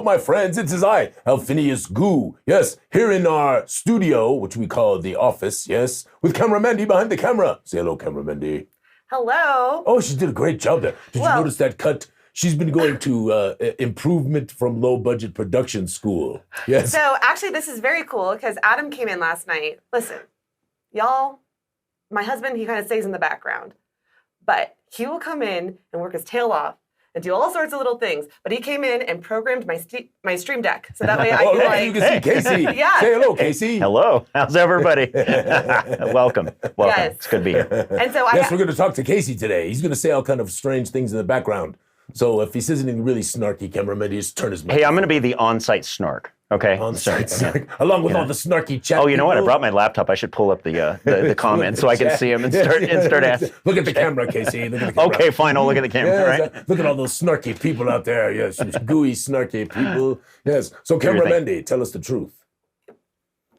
my friends. It is I, Alphinius Goo. Yes, here in our studio, which we call the office, yes, with Camera Mandy behind the camera. Say hello, Camera Mandy. Hello. Oh, she did a great job there. Did you notice that cut? She's been going to improvement from low budget production school. Yes. So actually, this is very cool because Adam came in last night. Listen, y'all, my husband, he kind of stays in the background, but he will come in and work his tail off and do all sorts of little things. But he came in and programmed my stream deck. So that way I can you can see Casey. Yeah. Say hello, Casey. Hello. How's everybody? Welcome. Yes. It's good to be here. And so Yes, we're going to talk to Casey today. He's going to say all kind of strange things in the background. So if he says anything really snarky, cameraman, he just turn his mic. Hey, I'm going to be the on-site snark. Okay. On-site snark, along with all the snarky chat. Oh, you know what? I people. brought my laptop. I should pull up the comments so I can see them and start asking. Look at the camera, Casey. Look at the camera. Okay, fine. I'll look at the camera. Yes, Right. Look at all those snarky people out there. Yes, gooey, snarky people. Yes. So, Camera Mandy, tell us the truth.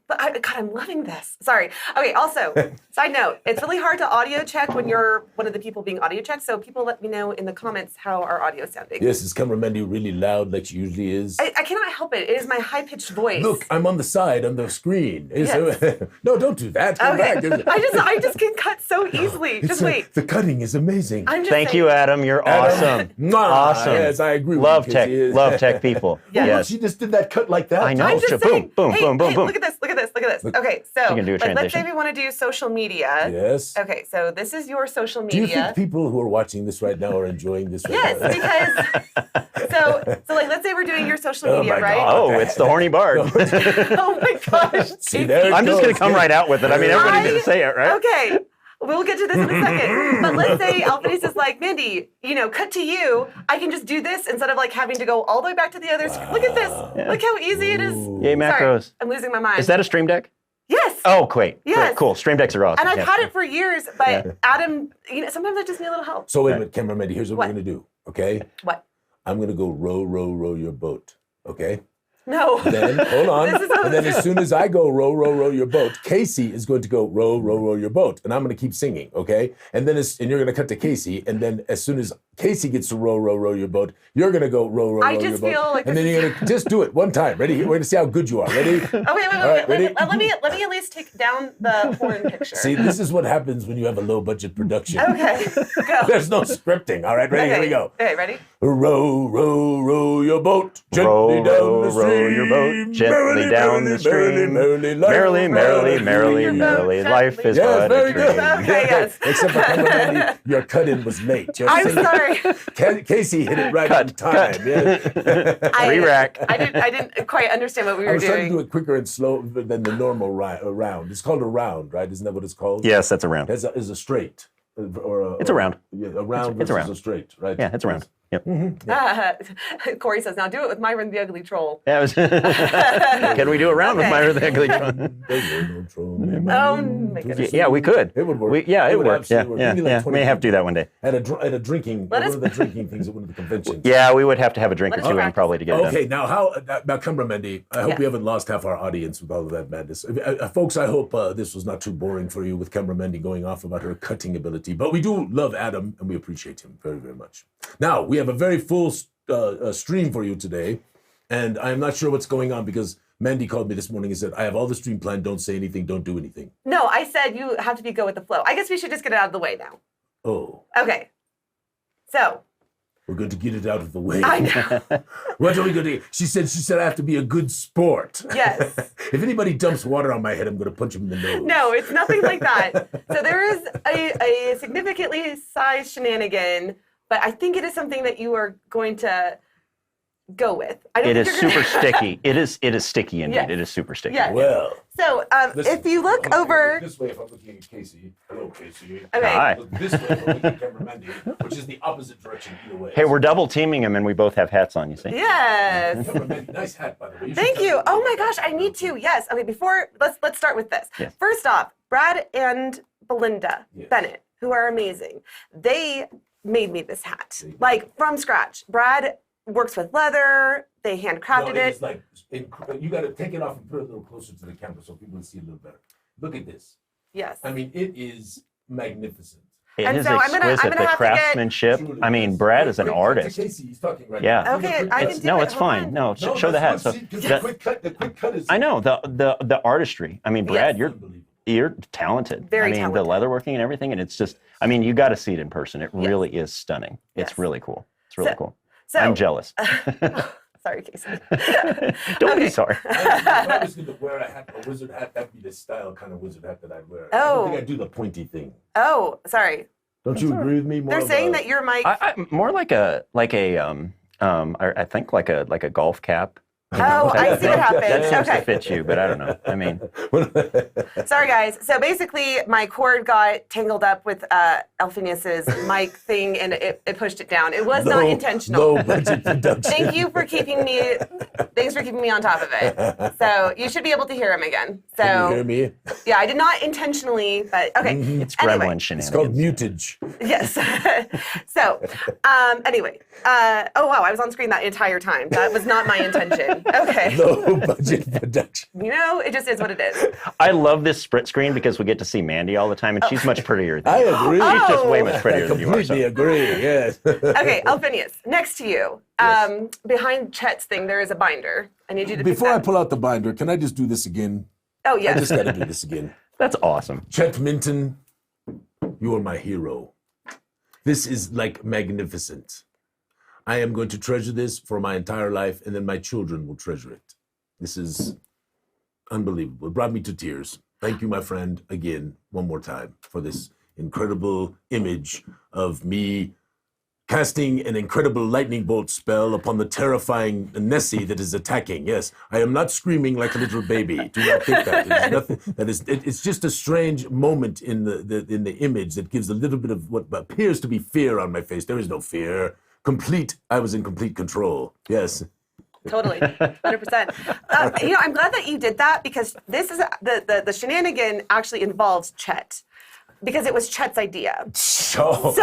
But God, I'm loving this. Sorry. Okay, also, side note, it's really hard to audio check when you're one of the people being audio checked, so people let me know in the comments how our audio is sounding. Yes, is Camera Mandy really loud like she usually is? I cannot help it. It is my high-pitched voice. Look, I'm on the side on the screen. Yes. No, don't do that. Come back. I just can cut so easily. Just wait. The cutting is amazing. I'm just Thank saying. you, Adam. You're awesome. Awesome. Yes, I agree Love with you, tech. Casey. Love tech people. Yeah. Look, Yes. she just did that cut like that. I know. I'm just Boom, saying. boom, hey, boom, boom, hey, boom. Look at this. Look at this. Look at this. Okay, so You can do a let's say transition. we want to do social media. Yes. Okay, so this is your social Do you media. think people who are watching this right now are enjoying this right Yes, now? because so like let's say we're doing your social Oh media, my right? God. Oh, it's the horny bard. Oh my gosh. See, there it I'm just going goes. to come right out with it. I mean, everybody's going to say it, right? Okay. We'll get to this in a second. But let's say Alphinius is like, Mandy, cut to you. I can just do this instead of like having to go all the way back to the other screen. Look at this. Yeah. Look how easy it is. Yay, macros. Sorry, I'm losing my mind. Is that a stream deck? Yes. Oh, great. Yes. Great. Cool. Stream decks are awesome. And I've Yeah. had it for years, but Yeah. Adam, sometimes I just need a little help. So wait a minute, Camera Mandy, here's what What? we're going to do, okay? What? I'm going to go row, row, row your boat, okay? No. Then, hold on. This is how And then it's as soon as I go row, row, row your boat, Casey is going to go row, row, row your boat. And I'm going to keep singing, okay? And then and you're going to cut to Casey. And then as soon as Casey gets to row, row, row your boat, you're going to go row, row, I row your just boat. feel like and then this you're going to just do it one time. Ready? We're going to see how good you are. Ready? Oh, wait. All right, ready? Let me at least take down the horn picture. See, this is what happens when you have a low budget production. Okay, go. There's no scripting. All right, ready? Here we go. Okay, ready? Row, row, row your boat gently Row, down row, the stream. row your boat gently down the stream. Merrily, Merrily, merrily, merrily, your boat merrily, life is Yes, but very a good. dream. Okay, yes. Except for Camera Mandy, your cut-in was late. Your I'm singing- sorry. Casey hit it right Cut, on time. cut. Yeah. Re-rack. I didn't quite understand what we I were was trying to doing. do it quicker and slow than the normal round. It's called a round, right? Isn't that what it's called? Yes, that's a round. It's a straight. It's a round. Yeah, a round It's a versus round. a straight, right? Yeah, it's a round. Yep. Corey says, now do it with Myron the Ugly Troll. That was Can we do a round with Okay. Myra the Ugly Troll? Oh my goodness. Yeah, we could. It would work. It would work. Yeah, absolutely work. yeah, Maybe like yeah. 20 May have to do that one day. At a drinking, Let one us- of the drinking things at one of the conventions. Yeah, we would have to have a drink or Let us two in practice. probably to get it done. Okay, now Camera Mandy, I hope Yeah. we haven't lost half our audience with all of that madness. Folks, I hope this was not too boring for you with Camera Mandy going off about her cutting ability. But we do love Adam, and we appreciate him very, very much. Now, we have a very full stream for you today, and I'm not sure what's going on because Mandy called me this morning and said, I have all the stream planned, don't say anything, don't do anything. No, I said you have to go with the flow. I guess we should just get it out of the way now. Oh, Okay. So, we're going to get it out of the way. I know. What are we going to do? She said I have to be a good sport. Yes. If anybody dumps water on my head, I'm going to punch him in the nose. No, it's nothing like that. So there is a significantly sized shenanigan, but I think it is something that you are going to go with. I don't It think is you're super gonna... sticky. It is sticky indeed. Yes. It is super sticky. Yes. Well, So listen, if you look I'm looking over... this way if I'm looking at Casey. Hello, Casey. Okay. Hi. Look this way if I'm looking at Camera Mandy, which is the opposite direction either way. Hey, we're double teaming him and we both have hats on, you see? Yes. Camera Mandy, nice hat, by the way. Thank you. Oh my gosh, I need to. Yes. Okay, let's start with this. Yes. First off, Brad and Belinda Yes. Bennett, who are amazing. They made me this hat, There you go. like from scratch. Brad works with leather. They handcrafted No, it. it's like, you got to take it off and put it a little closer to the camera so people can see it a little better. Look at this. Yes. I mean, it is magnificent. It is so I'm gonna exquisite. The have to craftsmanship. I mean, Brad is an artist. Casey, he's talking right Yeah. now. Okay, I can do No, it. it's Hold fine. on. No, show the hat. So The quick cut is. I know the artistry. I mean, Brad, Yes. you're talented. Very I mean, talented. the leatherworking and everything, and it's just. I mean, you got to see it in person. It really is stunning. It's Yes. really cool. It's really cool. So I'm jealous. sorry, Casey. Don't be sorry. If I was going to wear a wizard hat, that'd be the style kind of wizard hat that I'd wear. I don't think I'd do the pointy thing. Oh, sorry. Don't you agree with me? More They're of saying a- that your mic. I more like a I think like a golf cap. Oh, I see what happened. That seems to Okay. fit you, but I don't know. I mean, Sorry, guys. So basically, my cord got tangled up with Alphinius's mic thing, and it pushed it down. It was not intentional. Low budget production. Thanks for keeping me on top of it. So you should be able to hear him again. So Can you hear me? yeah, I did not intentionally, but okay. it's Anyway. gremlin It's called shenanigans. mutage. Yes. So, anyway. Oh, wow. I was on screen that entire time. That was not my intention. Okay. Low budget production. You know, it just is what it is. I love this split screen because we get to see Mandy all the time, and she's much prettier than I you. agree. She's just way Oh. much prettier I than you are. completely So. agree. Yes. Okay, Alphinius, next to you, Yes. behind Chet's thing, there is a binder. I need you to Before pick I that. pull out the binder, can I just do this again? Oh, I yes. just got to do this again. That's awesome. Chet Minton, you are my hero. This is like magnificent. I am going to treasure this for my entire life, and then my children will treasure it. This is unbelievable. It brought me to tears. Thank you, my friend, again, one more time, for this incredible image of me casting an incredible lightning bolt spell upon the terrifying Nessie that is attacking. Yes, I am not screaming like a little baby. Do not think that. It is nothing. It's just a strange moment in the image that gives a little bit of what appears to be fear on my face. There is no fear. I was in complete control. Yes. Totally, 100%. I'm glad that you did that because this is the shenanigan actually involves Chet. Because it was Chet's idea. Oh,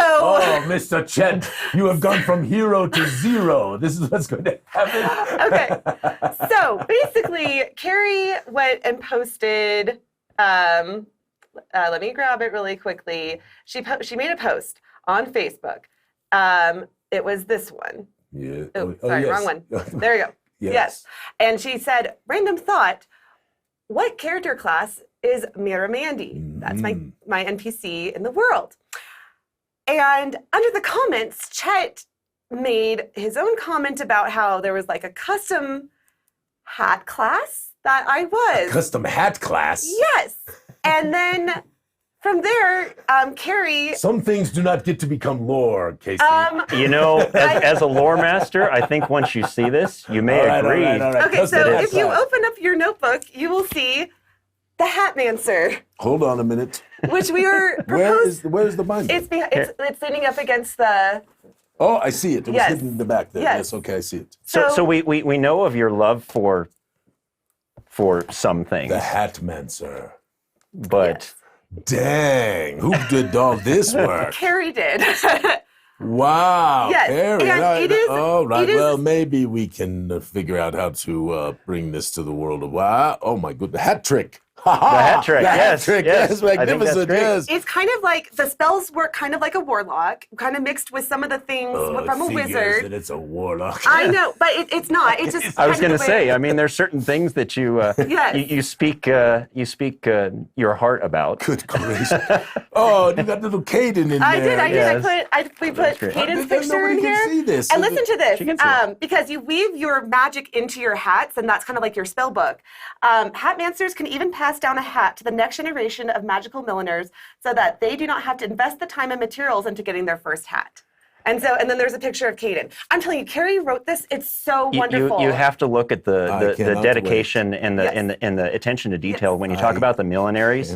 Mr. Chet, you have gone from hero to zero. This is what's going to happen. Okay. So basically, Carrie went and posted. Let me grab it really quickly. She made a post on Facebook. It was this one. Yeah. Oh, sorry, yes. wrong one. There you go. Yes. And she said, random thought, what character class is Mira Mandy? That's my NPC in the world. And under the comments, Chet made his own comment about how there was like a custom hat class that I was. Custom hat class? Yes. And then from there, Carrie. Some things do not get to become lore, Casey. You know, as a lore master, I think once you see this, you may agree. All right. Okay, Custom so hat if you class. open up your notebook, you will see the Hatmancer, Hold on a minute. which we were proposed. Where is the binder? It's leaning up against the. Oh, I see it. It was Yes. hidden in the back there. Yes. Yes, okay, I see it. So we know of your love for some things, The Hatmancer. but Dang, who did all this work? Carrie did. Wow, Yes, Carrie. and it is- all right, it is- well, maybe we can figure out how to bring this to the world of wow. Oh my goodness, the hat trick. The hat trick, The hat yes, trick, yes. yes, I think that's magnificent, great. yes. It's kind of like the spells work kind of like a warlock, kind of mixed with some of the things from a It figures wizard. that it's a warlock. I know, but it's not. It's just. I was kind going of to the way- say, I mean, there's certain things that you Yes. you speak your heart about. Good gracious. Oh, you got little Caden in I there. did. Yes. We put That's great. Caden's Then picture nobody in can here. see this. And listen to this, She can see it. because you weave your magic into your hats, and that's kind of like your spell book. Hatmancers can even pass down a hat to the next generation of magical milliners so that they do not have to invest the time and materials into getting their first hat. And then there's a picture of Caden. I'm telling you, Carrie wrote this. It's so wonderful. You have to look at I the cannot dedication and the Yes. and the attention to detail Yes. when you talk I about the millineries.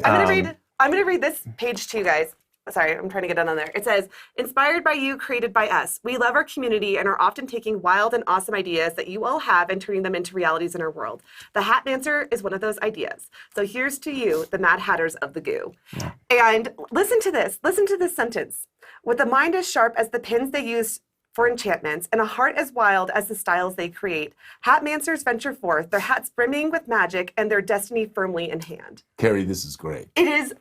Cannot wait. I'm gonna read this page too, guys. Sorry, I'm trying to get it on there. It says, inspired by you, created by us. We love our community and are often taking wild and awesome ideas that you all have and turning them into realities in our world. The Hatmancer is one of those ideas. So here's to you, the Mad Hatters of the Goo. Yeah. And listen to this sentence. With a mind as sharp as the pins they use for enchantments and a heart as wild as the styles they create, Hatmancers venture forth, their hats brimming with magic and their destiny firmly in hand. Carrie, this is great. It is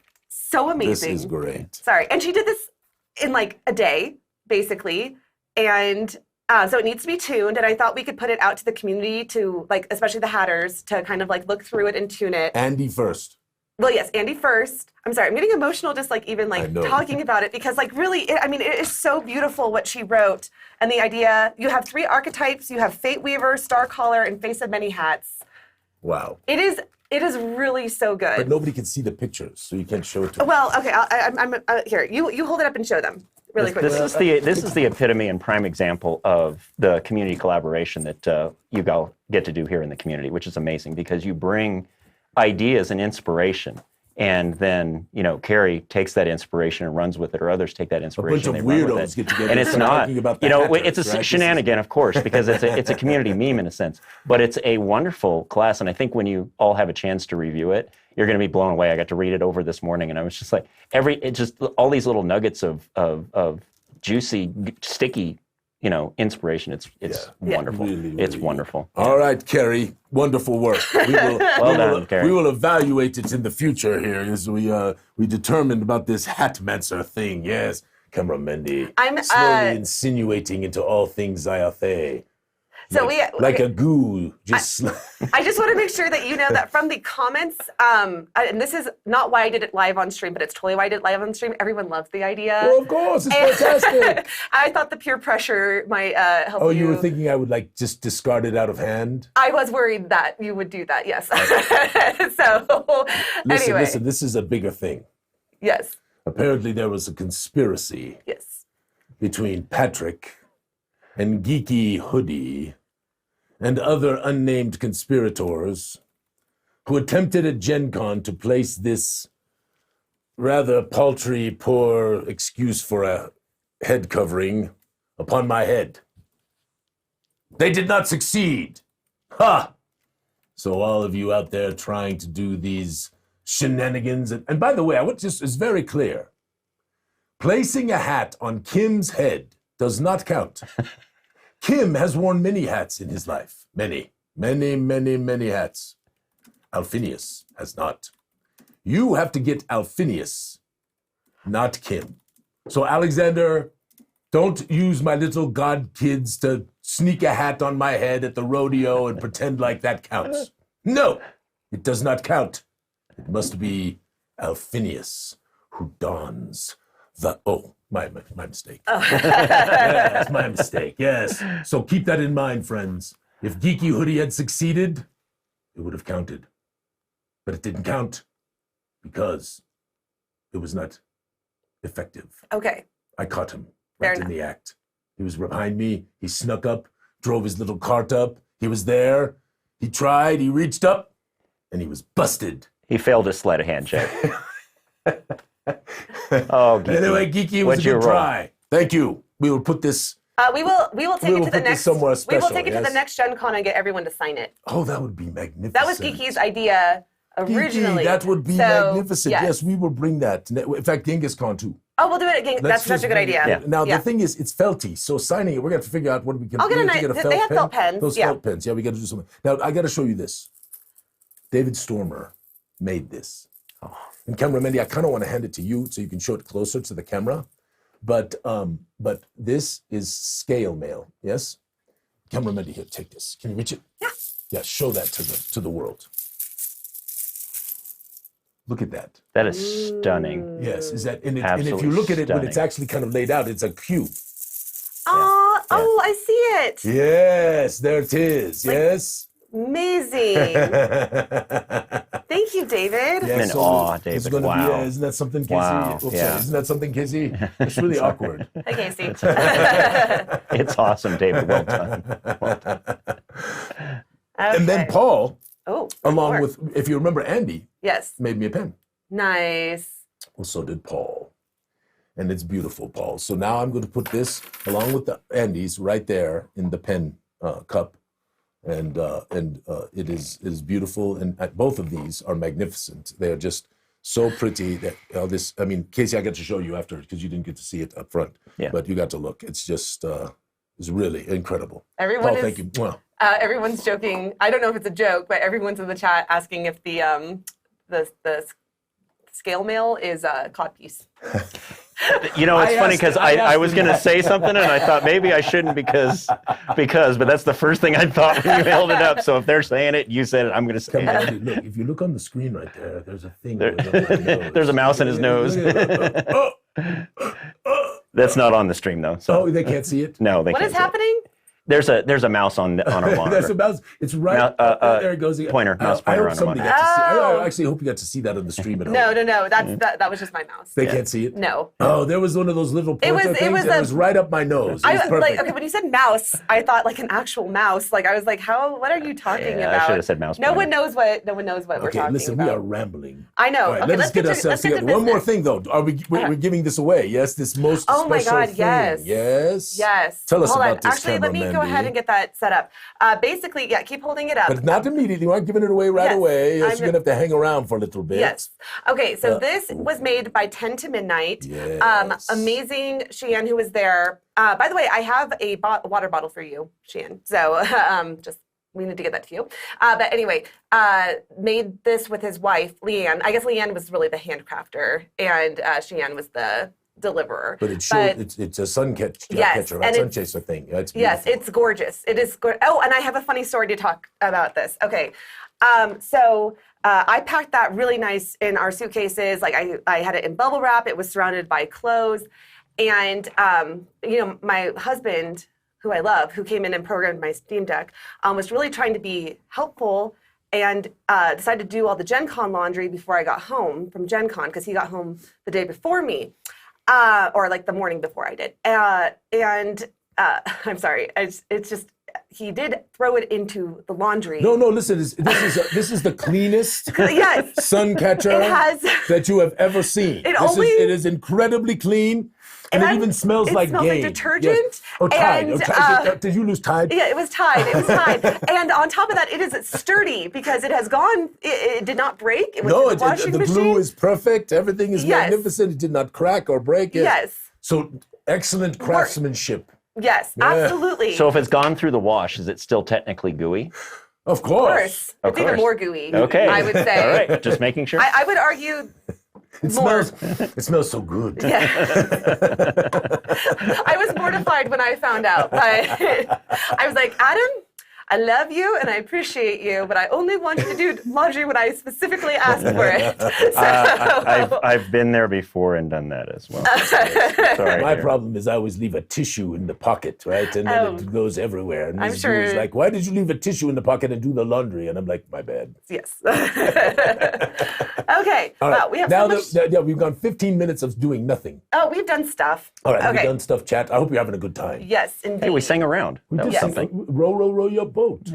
so amazing. This is great. Sorry. And she did this in like a day, basically. And so it needs to be tuned. And I thought we could put it out to the community to, like, especially the Hatters, to kind of like look through it and tune it. Andy first. Well, yes, Andy first. I'm sorry, I'm getting emotional just like even like talking about it because like really, it is so beautiful what she wrote. And the idea, you have 3 archetypes. You have Fate Weaver, Starcaller, and Face of Many Hats. Wow. It is really so good. But nobody can see the pictures, so you can't show it to them. Well, okay, I'm here. You hold it up and show them really quickly. This is the epitome and prime example of the community collaboration that you all get to do here in the community, which is amazing because you bring ideas and inspiration, and then Carrie takes that inspiration and runs with it, or others take that inspiration. A bunch of weirdos get together, and it's not about it's a shenanigan, of course, because it's a community meme in a sense, but it's a wonderful class, and I think when you all have a chance to review it, you're going to be blown away. I got to read it over this morning, and I was just like all these little nuggets of juicy, sticky. Inspiration. It's wonderful. Really, it's wonderful. All right, Carrie. Wonderful work. We will, Carrie. We will evaluate it in the future here as we determined about this Hatmancer thing. Yes, Camera Mendy. I'm slowly insinuating into all things Zyathé. So like a goo. I just want to make sure that you know that from the comments, and this is not why I did it live on stream, but it's totally why I did it live on stream. Everyone loved the idea. Well, of course, it's fantastic. I thought the peer pressure might help you. Oh, you were thinking I would just discard it out of hand? I was worried that you would do that, yes. So, anyway. Listen, this is a bigger thing. Yes. Apparently there was a conspiracy between Patrick and Geeky Hoodie and other unnamed conspirators who attempted at Gen Con to place this rather paltry, poor excuse for a head covering upon my head. They did not succeed. Ha! So all of you out there trying to do these shenanigans, and by the way, I want just is very clear. Placing a hat on Kim's head does not count. Kim has worn many hats in his life. Many hats. Alphinius has not. You have to get Alphinius, not Kim. So Alexander, don't use my little god kids to sneak a hat on my head at the rodeo and pretend like that counts. No, it does not count. It must be Alphinius who dons the... Oh, my mistake. Yes, my mistake, yes. So keep that in mind, friends. If Geeky Hoodie had succeeded, it would have counted. But it didn't count because it was not effective. Okay. I caught him right in the act. He was behind me. He snuck up, drove his little cart up. He was there. He tried. He reached up, and he was busted. He failed his sleight of hand check. Oh, Geeky. Anyway, Geeky, it was a good try. Thank you. We will put this. We will take it to the next. Somewhere special, we will take it to the next Gen Con and get everyone to sign it. Oh, that would be magnificent. That was Geeky's idea originally. Geeky, that would be magnificent. Yes, we will bring that. In fact, Genghis Khan too. Oh, we'll do it again. That's such a good idea. Yeah. Now the thing is, it's felty. So signing it, we're gonna have to figure out what we can. I'll get a nice. They have felt pens. Those felt pens. Yeah, we got to do something. Now I got to show you this. David Stormer made this. And Camera Mendy, I kind of want to hand it to you so you can show it closer to the camera. But this is scale mail, yes? Camera Mendy, here, take this. Can you reach it? Yeah. Yeah, show that to the world. Look at that. That is stunning. Yes, is that? And if you look at it, when it's actually kind of laid out, it's a cube. Oh, I see it. Yes, there it is. Yes. Amazing. Thank you, David. I'm in awe, David. Wow. Isn't that something, Casey? Wow. Yeah. Isn't that something, Casey? It's really awkward. Hi, Casey. It's awesome, David. Well done. Well done. Okay. And then Paul, along with, if you remember, Andy, made me a pen. Nice. Well, so did Paul. And it's beautiful, Paul. So now I'm going to put this along with the Andy's right there in the pen cup. And it is beautiful, and both of these are magnificent. They are just so pretty. That Casey, I got to show you after because you didn't get to see it up front. Yeah. But you got to look. It's just it's really incredible. Paul, thank you. Everyone's joking. I don't know if it's a joke, but everyone's in the chat asking if the scale mail is a codpiece. You know, it's funny because I was going to say something and I thought maybe I shouldn't because, but that's the first thing I thought when you held it up. So if they're saying it, you said it, I'm going to say it. Look, if you look on the screen right there, there's a thing. There's a mouse in his nose. That's not on the stream though. So. Oh, they can't see it? No, they What can't is happening? There's a mouse on our monitor. There's a mouse. It's right there. It goes. Pointer, mouse I pointer hope on the somebody monitor. got to see. I actually hope you got to see that on the stream at home. No. That was just my mouse. They can't see it. No. Oh, there was one of those little pointer things that was right up my nose. It was perfect. Like, okay, when you said mouse, I thought like an actual mouse. Like I was like, what are you talking about? I should have said mouse. No one knows what we're talking about. Listen, we are rambling. I know. All right, okay, let's get ourselves together. One more thing though. We're giving this away? Yes, this most special my God, thing. yes. Yes. Tell us about this Actually, camera, let me go Mandy. ahead and get that set up. Basically, keep holding it up. But not immediately. We aren't giving it away right away. You're I'm going to have to hang around for a little bit. Yes. Okay, so this was made by 10 to Midnight. Yes. Amazing Sheehan, who was there. By the way, I have a water bottle for you, Sheehan. So we need to get that to you. But anyway, made this with his wife, Leanne. I guess Leanne was really the handcrafter, and Sheehan was the deliverer. But it's a sun catcher, right? Sun chaser thing. It's yes, it's gorgeous. It is gorgeous. Oh, and I have a funny story to talk about this. Okay, so I packed that really nice in our suitcases. Like I had it in bubble wrap. It was surrounded by clothes, and my husband, who I love, who came in and programmed my Steam Deck, was really trying to be helpful and decided to do all the Gen Con laundry before I got home from Gen Con because he got home the day before me. Or like the morning before I did. I'm sorry, it's just, he did throw it into the laundry. No, listen, this is the cleanest yes. sun catcher that you have ever seen. It is incredibly clean. And it even smells like game. It smells like detergent. Yes. Oh, Tide. And, did you lose Tide? Yeah, it was Tide. And on top of that, it is sturdy because it has gone, it did not break. It was in the washing machine. Glue is perfect. Everything is magnificent. It did not crack or break. Yes. So excellent craftsmanship. Yes, absolutely. So if it's gone through the wash, is it still technically gooey? Of course. It's even more gooey. Okay. I would say. All right, just making sure. I would argue it smells so good. Yeah. I was mortified when I found out. I was like, Adam, I love you and I appreciate you, but I only want you to do laundry when I specifically asked for it. So, I've been there before and done that as well. Sorry, my problem is I always leave a tissue in the pocket, right? And then it goes everywhere. And Ms. Goo is like, why did you leave a tissue in the pocket and do the laundry? And I'm like, my bad. Yes. Okay. All right. Wow, we have now so much... we've gone 15 minutes of doing nothing. Oh, we've done stuff. All right, okay. we've done stuff, chat. I hope you're having a good time. Yes, indeed. Hey, we sang around. That was something. Row your boat.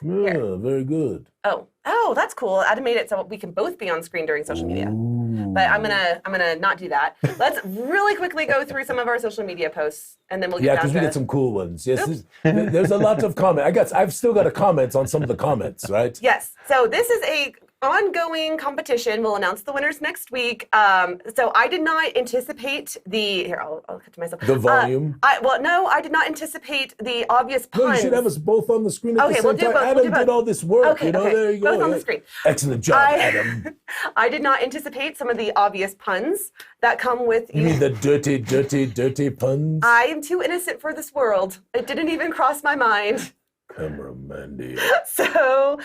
Yeah, very good. Oh, that's cool. Adam made it so we can both be on screen during social media. But I'm gonna not do that. Let's really quickly go through some of our social media posts, and then we'll get down to... Yeah, because we get some cool ones. Yes, there's a lot of comments. I've still got a comment on some of the comments, right? Yes. So this is a ongoing competition. We'll announce the winners next week. So I did not anticipate the... Here, I'll cut to myself. The volume? I did not anticipate the obvious puns. No, you should have us both on the screen at the same time. Both, Adam did all this work. Okay, there you go. Both on the screen. Excellent job, Adam. I did not anticipate some of the obvious puns that come with... You mean the dirty puns? I am too innocent for this world. It didn't even cross my mind. Camera Mandy. So,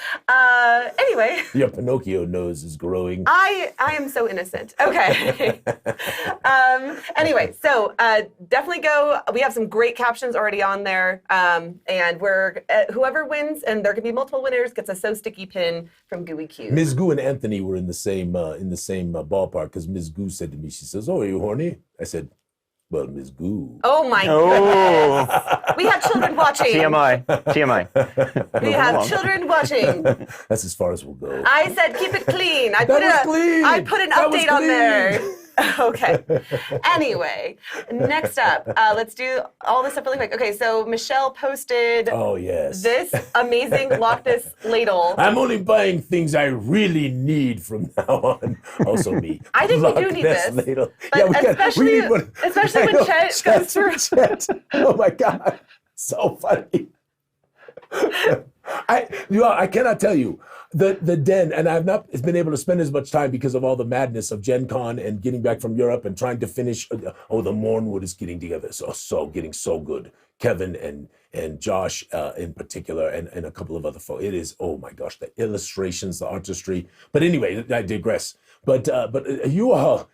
anyway. Your Pinocchio nose is growing. I am so innocent. Okay. Anyway, so definitely go. We have some great captions already on there. And we're whoever wins, and there can be multiple winners, gets a So Sticky pin from Gooey Cube. Ms. Goo and Anthony were in the same ballpark because Ms. Goo said to me, she says, "Oh, are you horny?" I said, "Well, Ms. Goo." Oh my goodness. We have children watching. TMI. We have children watching. That's as far as we'll go. I said keep it clean. I put an That was update on clean. there. Okay. Anyway, next up, let's do all this stuff really quick. Okay, so Michelle posted this amazing Loch Ness ladle. I'm only buying things I really need from now on. Also me. I think we do need this. Ladle. But especially when Chet goes through. Chet. Oh my God. So funny. I cannot tell you. the den, and I've not been able to spend as much time because of all the madness of Gen Con and getting back from Europe and trying to finish. The Mornwood is getting together, getting so good. Kevin and Josh in particular, and a couple of other folks. It is, oh my gosh, the illustrations, the artistry. But anyway, I digress. But you all,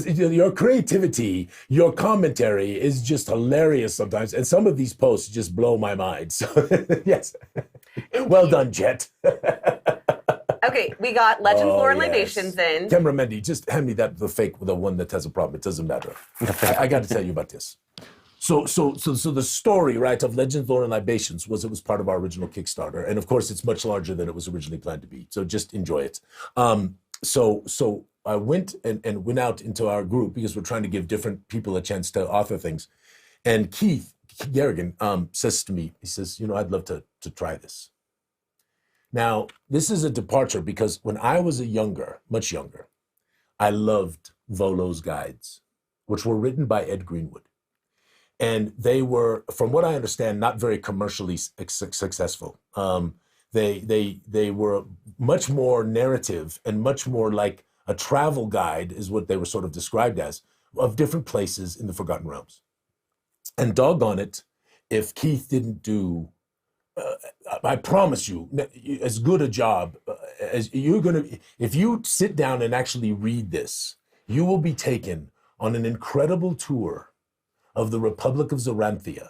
your creativity, your commentary is just hilarious sometimes, and some of these posts just blow my mind. So yes, well done, Jet. Okay, we got Legends, Lore, and yes. Libations in. Camera Mendy, just hand me the one that has a problem. It doesn't matter. I got to tell you about this. So the story, right, of Legends, Lore, and Libations was part of our original Kickstarter, and of course it's much larger than it was originally planned to be. So just enjoy it. So I went went out into our group because we're trying to give different people a chance to author things, and Keith Garrigan says to me, he says, I'd love to try this. Now, this is a departure because when I was much younger, I loved Volo's guides, which were written by Ed Greenwood. And they were, from what I understand, not very commercially successful. They were much more narrative and much more like a travel guide is what they were sort of described as, of different places in the Forgotten Realms. And doggone it, if Keith didn't do, I promise you, as good a job as you're going to, if you sit down and actually read this, you will be taken on an incredible tour of the Republic of Zyathé,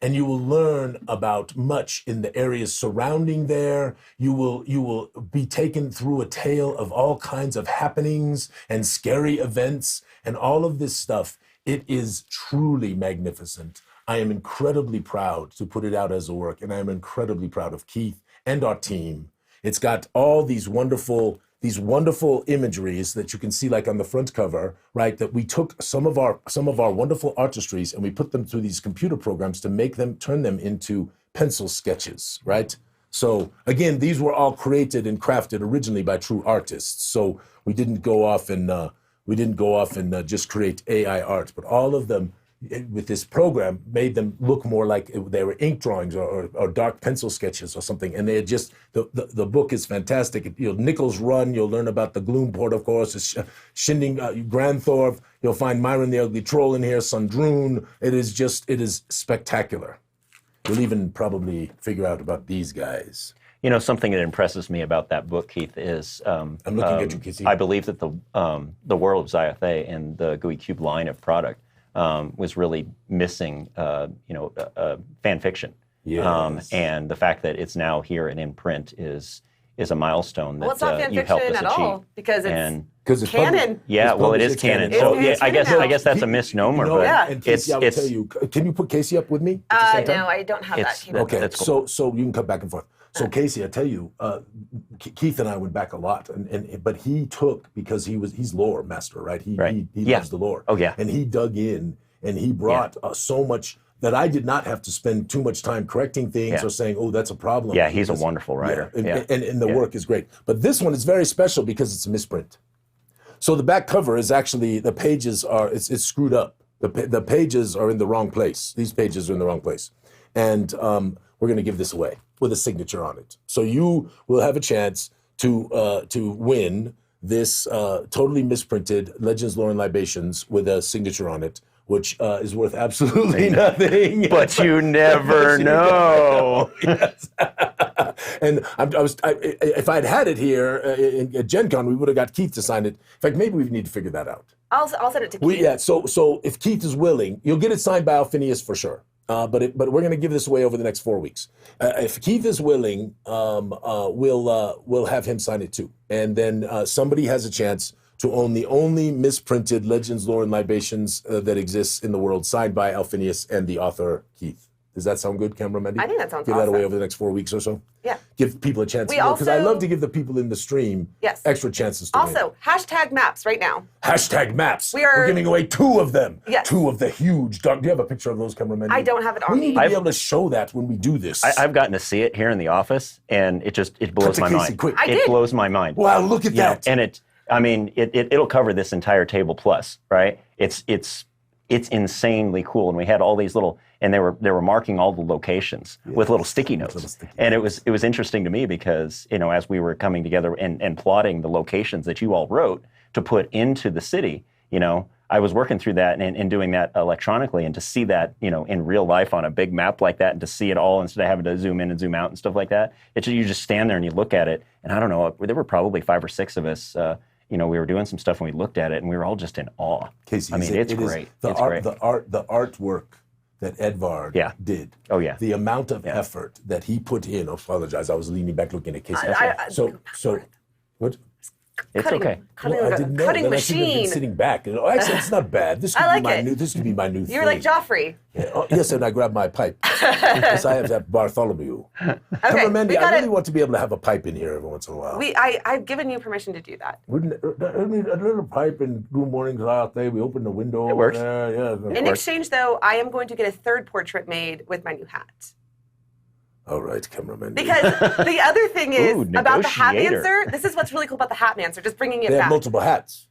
and you will learn about much in the areas surrounding there. You will be taken through a tale of all kinds of happenings and scary events and all of this stuff. It is truly magnificent. I am incredibly proud to put it out as a work, and I am incredibly proud of Keith and our team. It's got all these wonderful imageries that you can see, like on the front cover, right? That we took some of our wonderful artistries and we put them through these computer programs to turn them into pencil sketches, right? So again, these were all created and crafted originally by true artists. So we didn't go off and just create AI art, but all of them with this program made them look more like they were ink drawings or dark pencil sketches or something. And they had just, the book is fantastic. Nichols Run, you'll learn about the Gloomport, of course, Shinding Granthorpe. You'll find Myron the Ugly Troll in here, Sundrun. It is spectacular. You'll even probably figure out about these guys. Something that impresses me about that book, Keith, is I'm looking at you, Kissy. I believe that the world of Zyathé and the Gooey Cube line of product was really missing, fan fiction. Yes. And the fact that it's now here and in print is a milestone that Well, it's not fan you helped fiction us at achieve. all because it's Because canon. Yeah, well, it is canon. So It's I canon guess now. that's a misnomer. But Yeah. And Casey, I will tell you, can you put Casey up with me? at the same time? No, I don't have that It's- capability. Okay, That's cool. so you can come back and forth. So Casey, I tell you, Keith and I went back a lot, but he took, because he's lore master, right? He loves the lore. Oh, yeah. And he dug in and he brought so much that I did not have to spend too much time correcting things or saying, oh, that's a problem. Yeah, he's a wonderful writer. Yeah, and the work is great. But this one is very special because it's a misprint. So the back cover is actually, the pages are, it's screwed up. The pages are in the wrong place. These pages are in the wrong place. And we're going to give this away with a signature on it. So you will have a chance to win this totally misprinted Legends, Lore, and Libations with a signature on it, which is worth absolutely nothing. But you never know. Yes. And if I'd had it here at Gen Con, we would have got Keith to sign it. In fact, maybe we need to figure that out. I'll send it to Keith. So if Keith is willing, you'll get it signed by Alphinius for sure. But we're going to give this away over the next 4 weeks. If Keith is willing, we'll have him sign it too. And then somebody has a chance to own the only misprinted Legends, Lore, and Libations that exists in the world, signed by Alphinius and the author Keith. Does that sound good, Camera Mendy? I think that sounds Give that away awesome. over the next 4 weeks or so? Yeah. Give people a chance. We Because I also- love to give the people in the stream extra chances to win. Also, hashtag maps right now. Hashtag maps. We are- We're giving away 2 of them. Yes. 2 of the huge dog. Do you have a picture of those, Camera Mendy? I don't have it on We need me. to be able to show that when we do this. I've gotten to see it here in the office, and it blows to my Casey, mind. quick. I It did. blows my mind. Wow, look at that. And it'll cover this entire table plus, right? It's it's insanely cool. And we had all these little, and they were marking all the locations with little sticky notes. And it was interesting to me because, you know, as we were coming together and plotting the locations that you all wrote to put into the city, you know, I was working through that and doing that electronically, and to see that, you know, in real life on a big map like that, and to see it all instead of having to zoom in and zoom out and stuff like that, you just stand there and you look at it, and I don't know, there were probably 5 or 6 of us. You know, we were doing some stuff and we looked at it, and we were all just in awe. Casey, I mean, it's great. The artwork that Edvard did. Oh yeah. The amount of effort that he put in. I apologize. I was leaning back looking at Casey. So what? It's okay. Cutting I didn't know. cutting Then I should have been machine. sitting back. You know, actually, it's not bad. This could I like be my it. new. This could be my new thing. You're like Joffrey. Yeah. Oh, yes, and I grabbed my pipe. Yes, I have that Bartholomew. Okay, Mandy, I really want to be able to have a pipe in here every once in a while. I've given you permission to do that. Wouldn't I mean, a little pipe in Goo Morning out there. We open the window. It works. Yeah. In exchange, though, I am going to get a 3rd portrait made with my new hat. All right, cameraman. Because the other thing is about the negotiator. Hatmancer. This is what's really cool about the Hatmancer. Just bringing it They have back. multiple hats.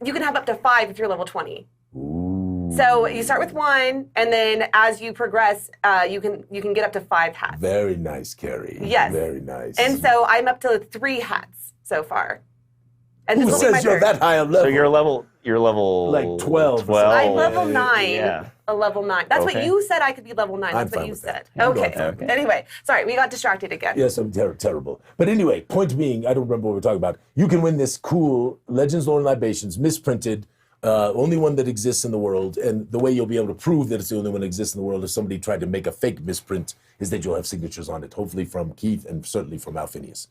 You can have up to 5 if you're level 20. Ooh. So you start with 1, and then as you progress, you can get up to 5 hats. Very nice, Carrie. Yes. Very nice. And so I'm up to 3 hats so far. And who this will be my says you're 3rd. that high a level? So you're level Like 12. I'm level 9. Yeah. A level 9. That's what Okay. you said. I could be level 9. I'm That's what fine you with said. that. I'm Okay. fine with that. Anyway, sorry, we got distracted again. Yes, I'm terrible. But anyway, point being, I don't remember what we're talking about. You can win this cool Legends, Lore, and Libations, misprinted, only one that exists in the world. And the way you'll be able to prove that it's the only one that exists in the world if somebody tried to make a fake misprint is that you'll have signatures on it, hopefully from Keith and certainly from Alphinius.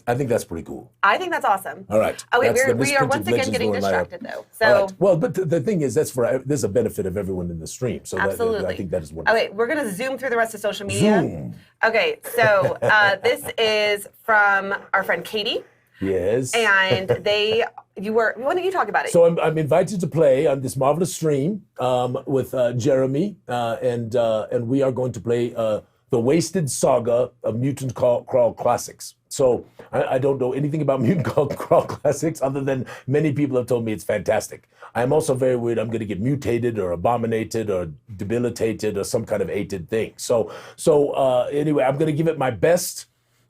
I think that's pretty cool. I think that's awesome. All right. Oh, wait, That's the we are misprinted once again Legends, getting Lore, and distracted, though. All So, right. Well, but the thing is, there's a benefit of everyone in the stream. So absolutely. I think that is Oh, wonderful. wait, we're going to zoom through the rest of social media. Zoom. Okay, so this is from our friend Katie. Yes. And why don't you talk about it? So I'm invited to play on this marvelous stream with Jeremy, and we are going to play the Wasted Saga of Mutant Crawl Classics. So I don't know anything about Mutant Crawl Classics other than many people have told me it's fantastic. I'm also very worried I'm going to get mutated or abominated or debilitated or some kind of ated thing. So anyway, I'm going to give it my best.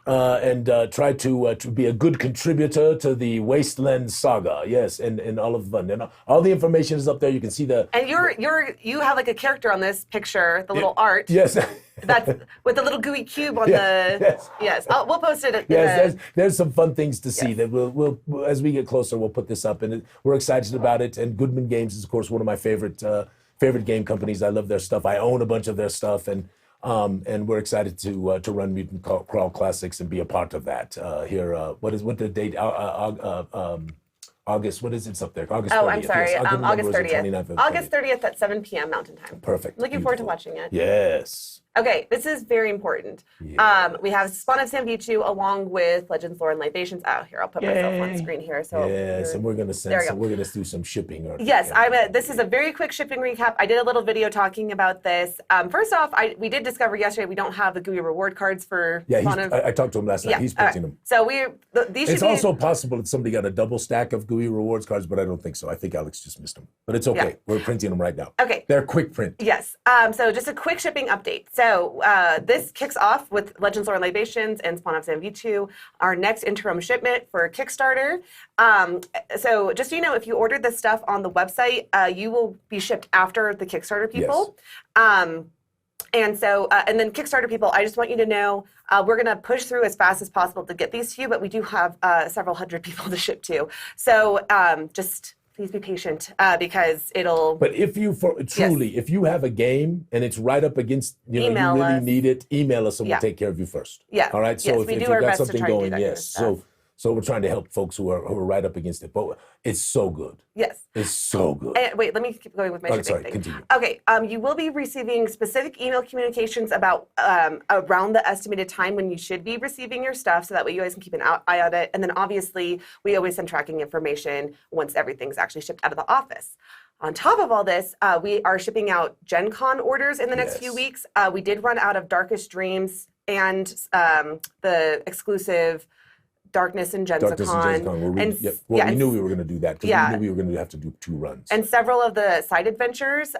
And try to be a good contributor to the Wasteland Saga. Yes, and all of the fun. And all the information is up there. You can see the. And you have like a character on this picture, the little art. Yes. That's with the little Gooey Cube on Yes. Yes. We'll post it. Yes, there's some fun things to see that we'll as we get closer, we'll put this up, and we're excited about it. And Goodman Games is, of course, one of my favorite game companies. I love their stuff. I own a bunch of their stuff, and we're excited to run Mutant Crawl Classics and be a part of that here. What the date? August. What is it? It's up there? August 30th. Oh, I'm sorry. Yes. August 30th. 29th or August 30th at 7 p.m. Mountain Time. Perfect. Looking forward to watching it. Yes. Okay, this is very important. Yeah. We have Spawn of Sambichu along with Legends, Lore, and Libations. Oh, here, I'll put myself on screen here. So Yes, and we're gonna do some shipping. Yes, this is a very quick shipping recap. I did a little video talking about this. First off, we did discover yesterday we don't have the Gooey reward cards for Spawn of... I talked to him last night. He's printing them. So these should It's also possible that somebody got a double stack of Gooey rewards cards, but I don't think so. I think Alex just missed them. But it's okay. Yeah. We're printing them right now. Okay. They're quick print. Yes. So just a quick shipping update. So this kicks off with Legends, Lore, and Libations and Spawn of Zamv2, our next interim shipment for Kickstarter. So just so you know, if you ordered this stuff on the website, you will be shipped after the Kickstarter people. Yes. And then Kickstarter people, I just want you to know, we're going to push through as fast as possible to get these to you, but we do have several hundred people to ship to. So just please be patient because it'll... But if you if you have a game and it's right up against, you really need it, email us and we'll take care of you first. Yeah. All right? So if you've got something going, So we're trying to help folks who are right up against it. But it's so good. Yes. It's so good. Wait, let me keep going with my shipping thing. Continue. Okay, you will be receiving specific email communications about around the estimated time when you should be receiving your stuff, so that way you guys can keep an eye on it. And then obviously, we always send tracking information once everything's actually shipped out of the office. On top of all this, we are shipping out Gen Con orders in the next few weeks. We did run out of Darkest Dreams and the exclusive Darkness and Darkness and GenzaCon. GenzaCon. We knew we were going to do that because we knew we were going to have to do 2 runs. And several of the side adventures.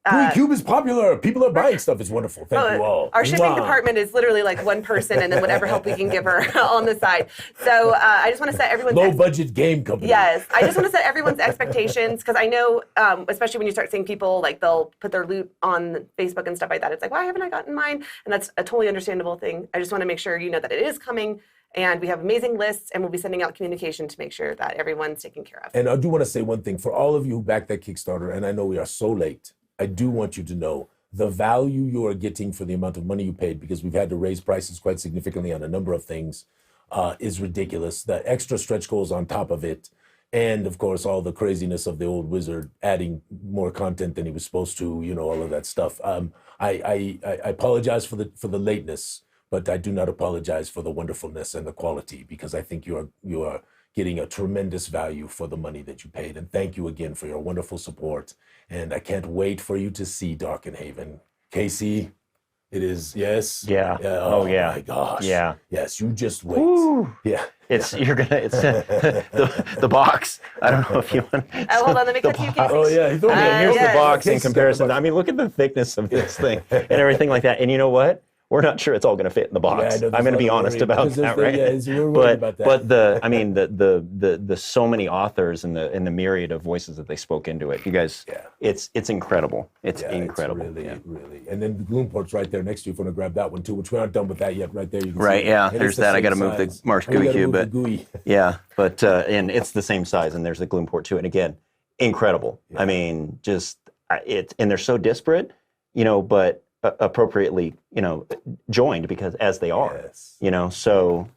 Gooey Cube is popular. People are buying stuff. It's wonderful. Thank you all. Our shipping department is literally like one person and then whatever help we can give her on the side. So I just want to set everyone's... Low-budget game company. Yes. I just want to set everyone's expectations because I know, especially when you start seeing people, like they'll put their loot on Facebook and stuff like that. It's like, why haven't I gotten mine? And that's a totally understandable thing. I just want to make sure you know that it is coming. And we have amazing lists, and we'll be sending out communication to make sure that everyone's taken care of. And I do want to say one thing. For all of you who backed that Kickstarter, and I know we are so late, I do want you to know the value you are getting for the amount of money you paid, because we've had to raise prices quite significantly on a number of things, is ridiculous. The extra stretch goals on top of it, and of course, all the craziness of the old wizard adding more content than he was supposed to, all of that stuff. I apologize for the lateness, but I do not apologize for the wonderfulness and the quality, because I think you are getting a tremendous value for the money that you paid. And thank you again for your wonderful support. And I can't wait for you to see Darkenhaven. Casey, it is, yes? Yeah. Oh yeah. my gosh. Yeah. Yes, you just wait. Woo. Yeah. It's the box. I don't know if you want. Hold on, let me cut to you, Casey. Oh yeah. Here's yes. the box in Casey's got the comparison. box. I mean, look at the thickness of this thing and everything like that. And you know what? We're not sure it's all going to fit in the box. Yeah, I'm going to be honest about that, right? We're worried about that. But the so many authors and the myriad of voices that they spoke into it, you guys, it's incredible. It's incredible. It's really. And then the Gloomport's right there next to you if you want to grab that one too, which we aren't done with that yet. Right there, you can right, see yeah. it. There's that. I got to move the Marsh Gooey Cube, but yeah, but and it's the same size, and there's the Gloomport too. And again, incredible. Yeah. I mean, just and they're so disparate, but appropriately, joined because as they are, so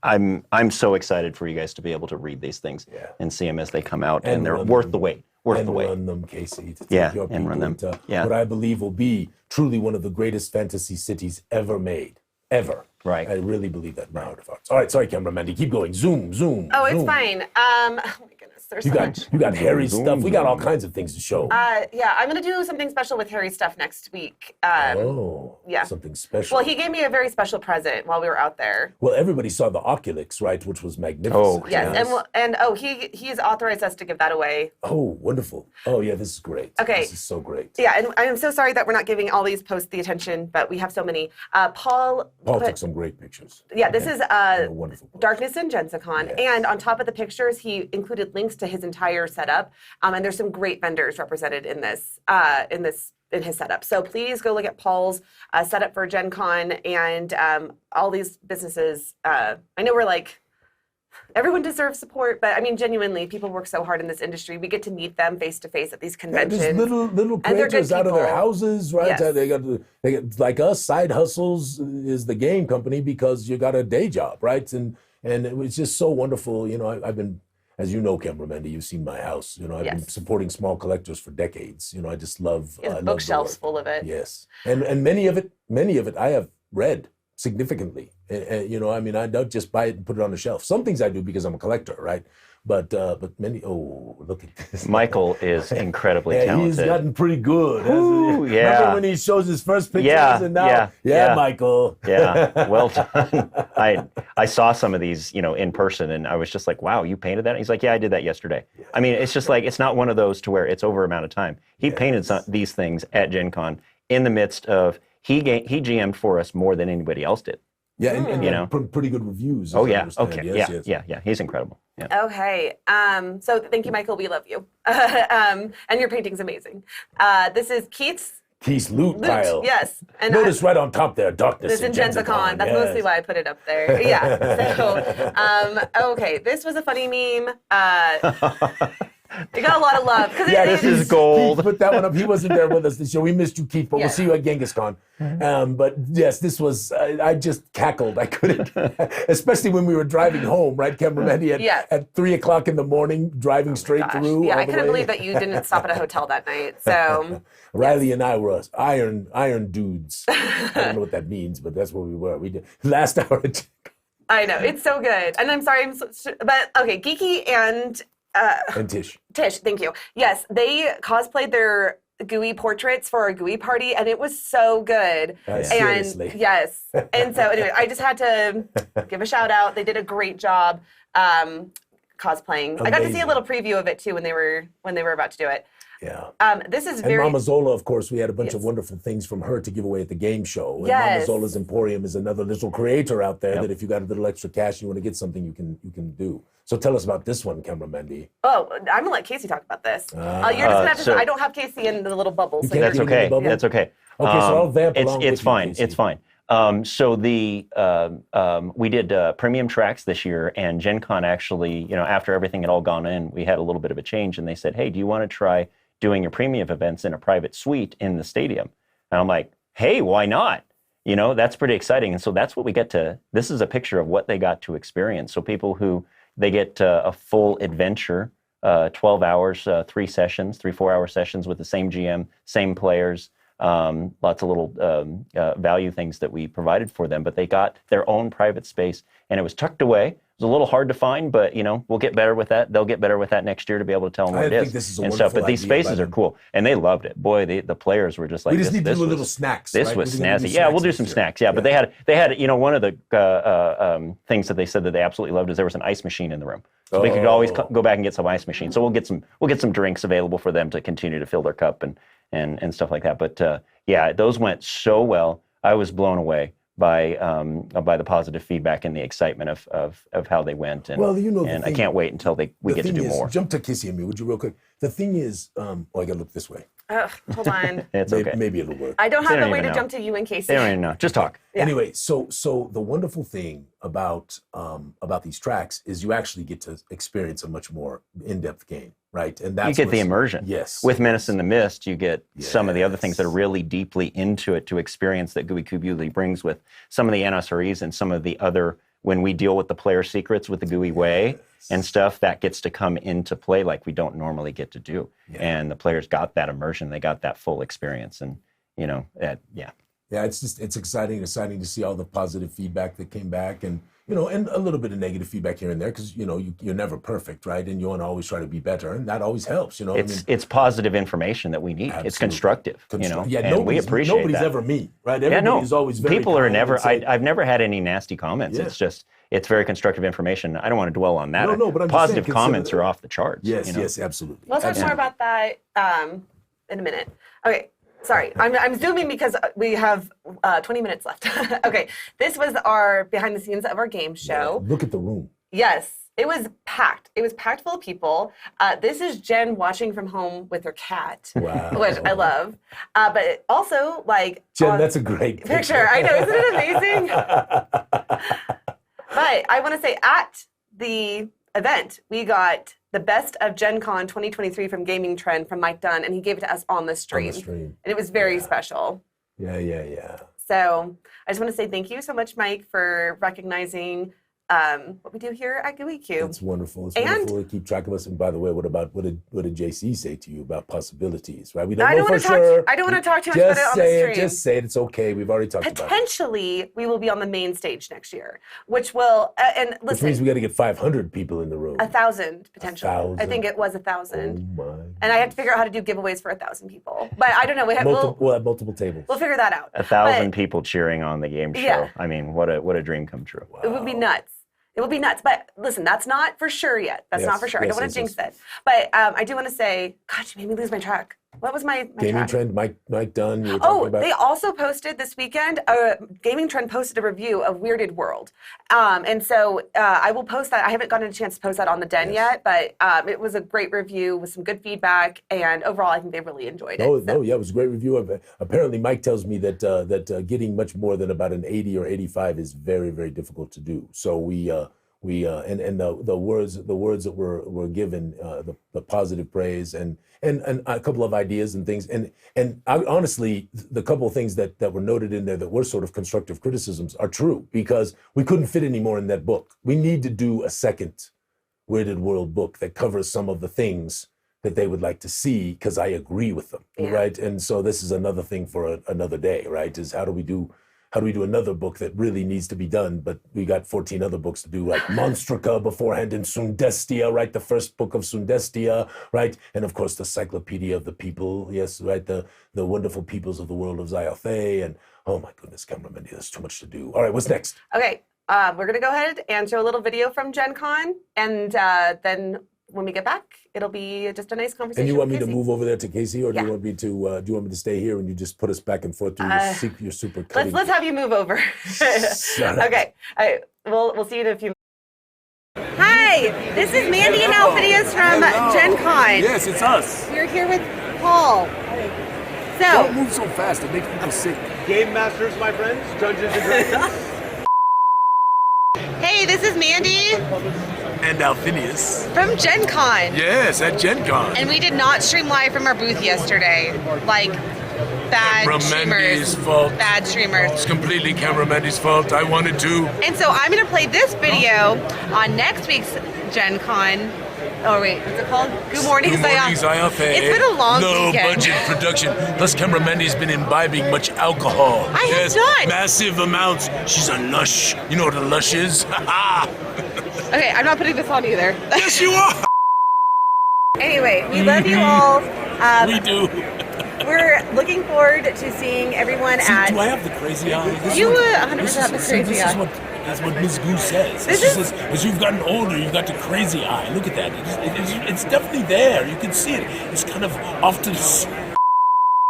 I'm so excited for you guys to be able to read these things and see them as they come out, and they're worth the wait. Run them, Casey. To take your and run them. What I believe will be truly one of the greatest fantasy cities ever made, ever. Right. I really believe that in my heart of hearts. All right, sorry, camera Mandy, keep going. Zoom. Oh, it's fine. Oh my goodness, there's so much. You got Harry stuff. We got all kinds of things to show. Yeah, I'm gonna do something special with Harry stuff next week. Something special. Well, he gave me a very special present while we were out there. Well, everybody saw the Oculix, right, which was magnificent. Oh, yes, and he's authorized us to give that away. Oh, wonderful. Oh, yeah, this is great. Okay. This is so great. Yeah, and I'm so sorry that we're not giving all these posts the attention, but we have so many. Paul took some great pictures. Yeah, this is wonderful post. Darkness and GenzaCon, and on top of the pictures, he included links to his entire setup, and there's some great vendors represented in his setup. So please go look at Paul's setup for Gen Con and all these businesses. I know we're like, everyone deserves support, but I mean, genuinely, people work so hard in this industry. We get to meet them face to face at these conventions. Yeah, little creators out of their houses, right? Yes. They got like us. Side hustles is the game company because you got a day job, right? And it was just so wonderful. I've been, as you know, Camera Mandy, you've seen my house. I've been supporting small collectors for decades. I just love. Bookshelves full of it. Yes, and many of it I have read significantly. I don't just buy it and put it on the shelf. Some things I do because I'm a collector, right? But many. Oh, look at this. Michael is incredibly talented. He's gotten pretty good. Ooh, yeah. Remember when he shows his first pictures and now? Yeah, Michael. Yeah, well done. I saw some of these, in person, and I was just like, wow, you painted that? He's like, yeah, I did that yesterday. Yeah. I mean, it's just like, it's not one of those to where it's over amount of time. He painted these things at Gen Con in the midst of, he GM'd for us more than anybody else did. Yeah, and pretty good reviews. Oh, yeah. Okay. Yeah. He's incredible. Yeah. Okay. So thank you, Michael. We love you. And your painting's amazing. This is Keith's loot pile. Yes. And notice right on top there, Darkness and GenzaCon. That's mostly why I put it up there. Yeah. So, okay. This was a funny meme. It got a lot of love. This is gold. Keith put that one up. He wasn't there with us this year. We missed you, Keith, but we'll see you at Genghis Con. But yes, this was, I just cackled. I couldn't, especially when we were driving home, right, Camera Mandy, at 3 o'clock in the morning, driving straight through. Yeah, I couldn't believe that you didn't stop at a hotel that night. So Riley and I were iron dudes. I don't know what that means, but that's what we were. We did last hour. I know, it's so good. And I'm sorry, but okay, Geeky and Tish, thank you. Yes, they cosplayed Gooey portraits for our Gooey party, and it was so good. And Seriously. yes. And so anyway, I just had to give a shout out. They did a great job cosplaying. Amazing. I got to see a little preview of it too when they were about to do it. Yeah. This is And very Mama Zola, of course, we had a bunch of wonderful things from her to give away at the game show. And Mama Zola's Emporium is another little creator out there that if you got a little extra cash and you want to get something, you can do. So tell us about this one, Camera Mandy. Oh, I'm gonna let Casey talk about this. You're just gonna have to. I don't have Casey in the little bubble. So That's okay. That's okay. Okay, so I'll vamp along It's with fine. you, Casey. It's fine. So we did premium tracks this year, and Gen Con actually, after everything had all gone in, we had a little bit of a change, and they said, hey, do you want to try doing your premium events in a private suite in the stadium? And I'm like, hey, why not? That's pretty exciting. And so that's what we get to, this is a picture of what they got to experience. So people who, they get a full adventure, 12 hours, 3 sessions, 3 4-hour sessions with the same GM, same players, lots of little value things that we provided for them, but they got their own private space, and it was tucked away. It was a little hard to find, but we'll get better with that. They'll get better with that next year to be able to tell them what it is. This is a and stuff. But these idea spaces are cool, and they loved it. Boy, the players were just like, we just need to this do a was- little snacks. This right? was We're gonna do snazzy. Yeah, we'll do snacks some this year. snacks. Yeah, but they had one of the things that they said that they absolutely loved is there was an ice machine in the room, so we could always go back and get some ice machine. So we'll get some drinks available for them to continue to fill their cup and stuff like that. But yeah, those went so well. I was blown away by the positive feedback and the excitement of how they went. And, Well, and I can't wait until we get to do more. Jump to Kissy and me, would you, real quick? The thing is, I gotta look this way. Hold on. It's maybe, okay. maybe it'll work. I don't They have don't a way even to know. jump to you and Casey. They don't even know. Just talk. Yeah. Anyway, so the wonderful thing about these tracks is you actually get to experience a much more in-depth game, right? And that's You get the what's- immersion. Yes. With Menace in the Mist, you get some of the other things that are Yes. really deeply into it to experience that Gooey Cube usually brings with some of the NSREs and some of the other, when we deal with the player secrets with the Gooey Way and stuff, that gets to come into play like we don't normally get to do. Yeah. And the players got that immersion. They got that full experience. And, Yeah, it's exciting to see all the positive feedback that came back, and and a little bit of negative feedback here and there, because you're never perfect, right? And you want to always try to be better, and that always helps. it's positive information that we need. It's Absolutely. constructive, Yeah, and we appreciate nobody's that. ever mean, right? Yeah, no. Everybody's always very People are kind never. and say- I've never had any nasty comments. Yeah. It's just it's very constructive information. I don't want to dwell on that. No, but I'm just positive saying, comments consider are off the charts. Yes, yes, absolutely. We'll talk more Absolutely. about that in a minute. Okay, sorry. I'm zooming because we have 20 minutes left. Okay, this was our behind the scenes of our game show. Look at the room. Yes, it was packed. It was packed full of people. This is Jen watching from home with her cat, Wow. which I love. But also, like, Jen, on that's a great picture. I know, isn't it amazing? But I want to say at the event, we got the best of Gen Con 2023 from Gaming Trend from Mike Dunn, and he gave it to us on the stream. And it was very special. Yeah. So I just want to say thank you so much, Mike, for recognizing what we do here at Gooey Cube. It's wonderful. It's And- wonderful to keep track of us. And by the way, what did JC say to you about possibilities? Right? We don't I know don't for want to talk. sure. I don't want to talk too much about it on the stream. Just say it. It's okay. We've already talked about it. Potentially, we will be on the main stage next year, which will and Which listen, means we got to get 500 people in the room. 1,000 potentially. I 1,000? think it was 1,000. Oh my. And I have to figure out how to do giveaways for 1,000 people. But I don't know. We'll have multiple tables. We'll figure that out. 1,000 But people cheering on the game show. Yeah. I mean, what a dream come true. It would be nuts. It would be nuts. But listen, that's not for sure yet. That's not for sure. I don't want to jinx it. But I do want to say, God, you made me lose my track. What was my Gaming track? Trend, Mike Dunn. You were Oh, talking about. they also posted this weekend, Gaming Trend posted a review of Weirded World. And so I will post that. I haven't gotten a chance to post that on the Den yet, but it was a great review with some good feedback. And overall, I think they really enjoyed it. Yeah, it was a great review. Apparently, Mike tells me that getting much more than about an 80 or 85 is very, very difficult to do. So the words that were given, the positive praise and a couple of ideas and things, and honestly, the couple of things that were noted in there that were sort of constructive criticisms are true, because we couldn't fit any more in that book. We need to do a second Weirded World book that covers some of the things that they would like to see, because I agree with them, right? And so this is another thing for another day, right? Is how do we do how do we do another book that really needs to be done, but we got 14 other books to do, like Monstrica beforehand in Sundestia, right? The first book of Sundestia, right? And of course, the Cyclopedia of the People, yes, right? The wonderful peoples of the world of Zyathé. And oh my goodness, cameraman, there's too much to do. All right, what's next? Okay, we're gonna go ahead and show a little video from Gen Con, and then when we get back, it'll be just a nice conversation. And you want me with to Casey. move over there to Casey, or Yeah. do you want me to stay here and you just put us back and forth through your super cutting? Let's have you move over. Okay, we'll see you in a few. Hi, this is Mandy and Alphinius from Gen Con. Yes, it's us. We're here with Paul. Don't So, move so fast, it makes people sick. Game Masters, my friends, Dungeons and Dragons. hey, this is Mandy And Alphinius. from Gen Con. Yes, at Gen Con. And we did not stream live from our booth yesterday. Like, bad Cameramandy's streamers. fault. Bad streamers. It's completely Cameramandy's fault. I wanted to. And so I'm going to play this video on next week's Gen Con. Oh, wait, what's it called? Goo Morning, Goo Morning, Zyathé. It's been a long No weekend. budget production. Plus, Cameramandy's been imbibing much alcohol. I have yes, done. massive amounts. She's a lush. You know what a lush is? Okay, I'm not putting this on either. Yes, you are. Anyway, we love you all. We do. We're looking forward to seeing everyone See, at... do I have the crazy eye? This is You what- 100% this have the is- crazy this eye. Is what, that's what Ms. Goo says. This She is- says, as you've gotten older, you've got the crazy eye. Look at that. It's definitely there. You can see it. It's kind of off to the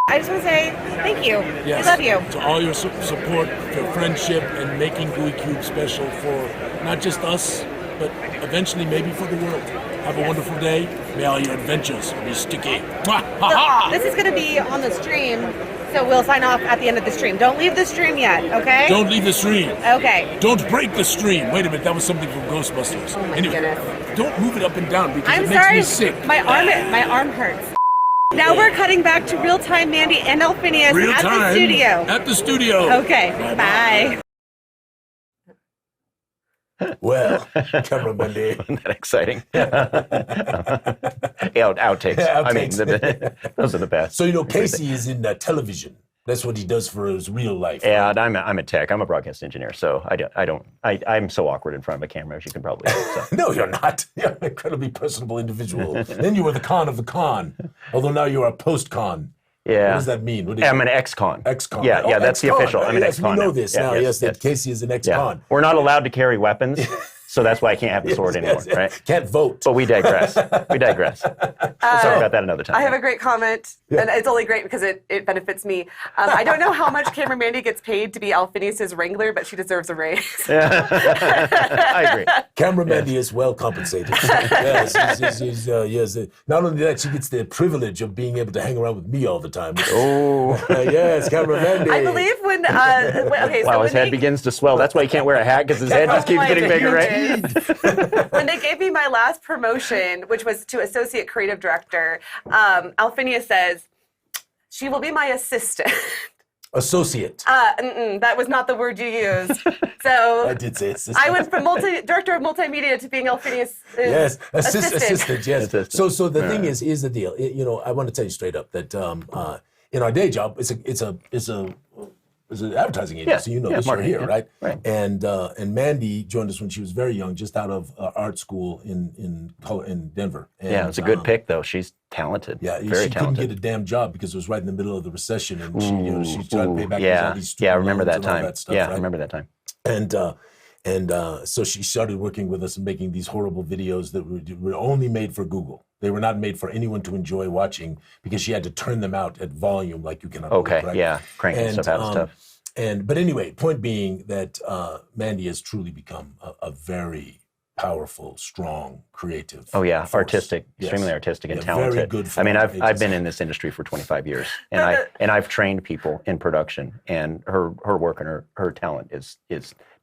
I just want to say thank you. Yes. I love you. To all your support, for friendship, and making Gooey Cube special for not just us, but eventually maybe for the world. Have a wonderful day. May all your adventures be sticky. Mwah! Ha ha! This is going to be on the stream, so we'll sign off at the end of the stream. Don't leave the stream yet, okay? Don't leave the stream. Okay. Don't break the stream. Wait a minute, that was something from Ghostbusters. Oh my anyway, goodness. don't move it up and down because I'm it makes sorry. me sick. My arm hurts. Now we're cutting back to real time Mandy and Alphinius Real at time the studio. At the studio. Okay. Bye. Well, cameraman, Isn't that exciting? Outtakes. Yeah, I mean, outtakes. those are the best. So, Casey is in television. That's what he does for his real life. And I'm a tech. I'm a broadcast engineer, so I'm so awkward in front of a camera, as you can probably tell. So. No, you're not. You're an incredibly personable individual. Then you were the con of the con, although now you're a post-con. Yeah. What does that mean? What is I'm it? an ex-con. Ex-con. Yeah, Oh, that's the ex-con. official. I'm an Yes, ex-con. we know now. this Yeah, now. Yes, that Casey is an ex-con. Yeah. We're not allowed to carry weapons, so that's why I can't have the sword anymore, Yes, right? Can't vote. But we digress. We digress. We'll talk about that another time. I have a great comment, and it's only great because it benefits me. I don't know how much Camera Mandy gets paid to be Alphinius' wrangler, but she deserves a raise. I agree. Camera Mandy is well compensated. Yes, yes. Not only that, she gets the privilege of being able to hang around with me all the time. Oh. Yes, Camera Mandy. I believe when okay, so Wow, when his head begins to swell. That's why he can't wear a hat, because his head just keeps my getting bigger, right? when they gave me my last promotion, which was to associate creative director, Alphinius says, "She will be my assistant." Associate. That was not the word you used. So I did say assistant. I went from director of multimedia to being Alphinius' Yes, assistant. assistant. Yes. Assistant. So the thing is the deal. I want to tell you straight up that in our day job, it's an advertising agency. This, you're marketing, here, yeah. right? Right. And Mandy joined us when she was very young, just out of art school in Denver. And, Yeah, it's a good pick, though. She's talented. Yeah, very she talented. couldn't get a damn job because it was right in the middle of the recession, and she tried to pay back all yeah, these yeah, I student remember loans that and all time. that stuff, Yeah, right? I remember that time. And so she started working with us and making these horrible videos that were only made for Google. They were not made for anyone to enjoy watching because she had to turn them out at volume like you cannot Okay, believe, right? yeah, cranking stuff out and stuff. But anyway, point being that Mandy has truly become a very powerful, strong, creative. Oh yeah, force. artistic, Yes. extremely artistic and Yeah, talented. very good. I mean, for I've been in this industry for 25 years, and I've trained people in production, and her work and her talent is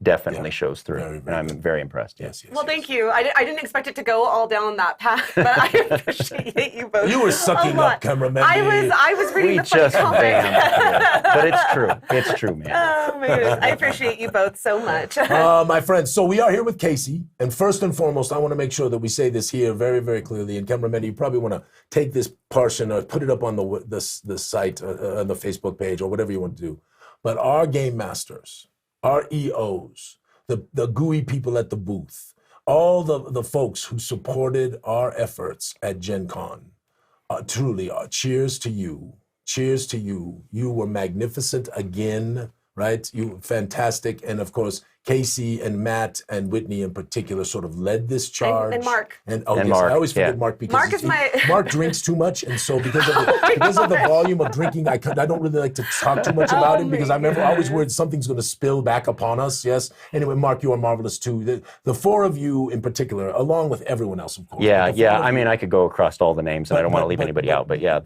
definitely shows through, Very, and very I'm good. very impressed. Yes, yes. Well, yes. thank you. I didn't expect it to go all down that path, but I appreciate you both. You were sucking a lot. up, cameraman. I was reading We the funny just comments. bam, but it's true. It's true, man. Oh my goodness. I appreciate you both so much. My friends, so we are here with Casey, and first and foremost, I want to make sure that we say this here very, very clearly. And cameraman, you probably want to take this portion or put it up on the site, on the Facebook page, or whatever you want to do. but our game masters, our EOs, the Gooey people at the booth, all the folks who supported our efforts at Gen Con, truly, cheers to you. Cheers to you. You were magnificent again, right? You were fantastic. And of course, Casey and Matt and Whitney in particular sort of led this charge. And Mark. And yes, Mark, I always forget yeah. Mark because Mark is Mark drinks too much, and so because of the volume of drinking, I don't really like to talk too much about him because I always worried something's going to spill back upon us. Yes. Anyway, Mark, you are marvelous too. The four of you in particular, along with everyone else, of course. Yeah. I mean, I could go across all the names, and I don't want to leave anybody out. But yeah,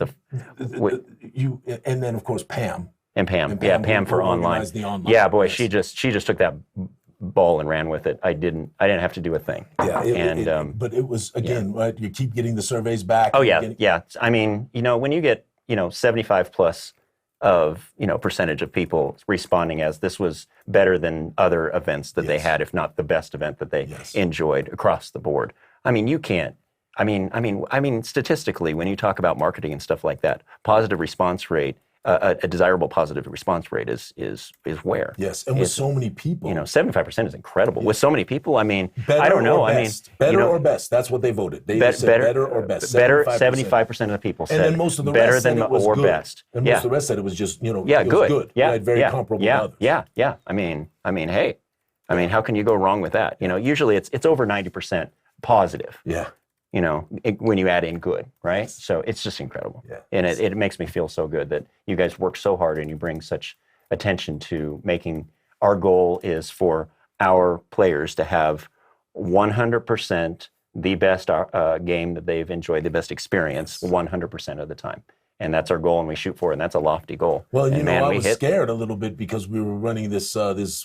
you and then of course Pam. And Pam, Pam for online. Yeah, boy, yes. she just took that ball and ran with it. I didn't have to do a thing. Yeah, but it was again, right? You keep getting the surveys back. Oh yeah. I mean, when you get 75 plus of percentage of people responding as this was better than other events that they had, if not the best event that they enjoyed across the board. I mean, you can't. I mean, statistically, when you talk about marketing and stuff like that, positive response rate. A desirable positive response rate is where. Yes, and with so many people. 75% is incredible. Yeah. With so many people, I mean, better I don't know. I mean, better or best. That's what they voted. They said better or best. Better, 75% of the people said. And then most of the better rest than said it was or good. best. And most of the rest said it was just, it was good. Yeah, right? Very comparable to others. Yeah. I mean, hey, how can you go wrong with that? Usually it's over 90% positive. Yeah. When you add in good, right? So it's just incredible. Yeah. And it makes me feel so good that you guys work so hard and you bring such attention to making our goal is for our players to have 100% the best game that they've enjoyed, the best experience 100% of the time. And that's our goal, and we shoot for it, and that's a lofty goal. Well, I was scared a little bit because we were running this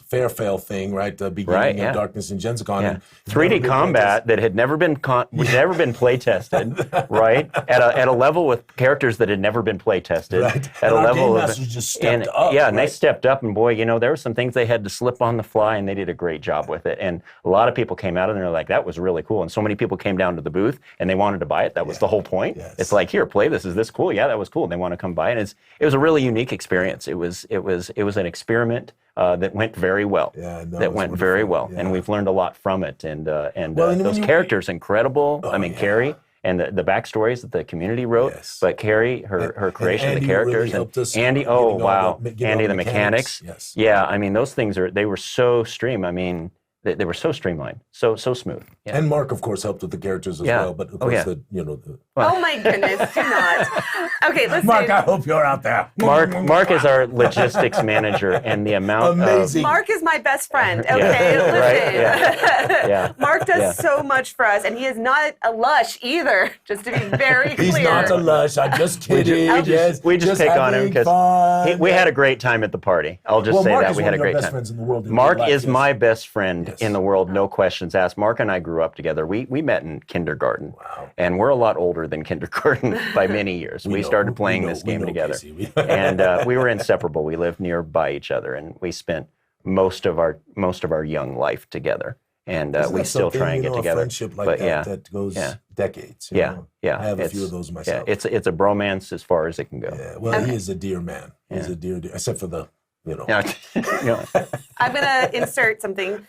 fair fail thing, right? Beginning of Darkness and Gen Con. Yeah. 3D combat that had never been play tested, right? At a level with characters that had never been play tested. Right. At and a level our game masters just stepped up. Yeah, and they stepped up, and boy, there were some things they had to slip on the fly, and they did a great job with it. And a lot of people came out and they're like, that was really cool. And so many people came down to the booth and they wanted to buy it. That was the whole point. Yes. It's like, here, play this. Is this cool? Yeah, that was cool. And they want to come by it. It was a really unique experience. It was an experiment that went very well. Yeah, no, that went very well, and we've learned a lot from it. And those characters incredible. Oh, I mean, Carrie and the backstories that the community wrote. Yes. But Carrie, her creation of the characters, really and Andy. Oh wow, Andy the mechanics. Yes. Yeah, I mean those things they were so stream. I mean. They were so streamlined, so smooth. Yeah. And Mark, of course, helped with the characters as well. But of course, Oh my goodness, do not. Okay, listen. Mark, I hope you're out there. Mark is our logistics manager, and the amount Amazing. Mark is my best friend. Okay, listen. Right? Yeah. Mark does so much for us, and he is not a lush either. Just to be very clear. He's not a lush. I'm just kidding. We just pick on him because we had a great time at the party. I'll just say that we had a great time. Mark is my best friend in the world, no questions asked. Mark and I grew up together. We met in kindergarten, and we're a lot older than kindergarten by many years. We started playing this game together, and we were inseparable. We lived nearby each other, and we spent most of our young life together. And we still try and get together. A friendship like that goes decades. Yeah. I have a few of those myself. Yeah, it's a bromance as far as it can go. Yeah. Well, he is a dear man. He's a dear, except for the. I'm going to insert something.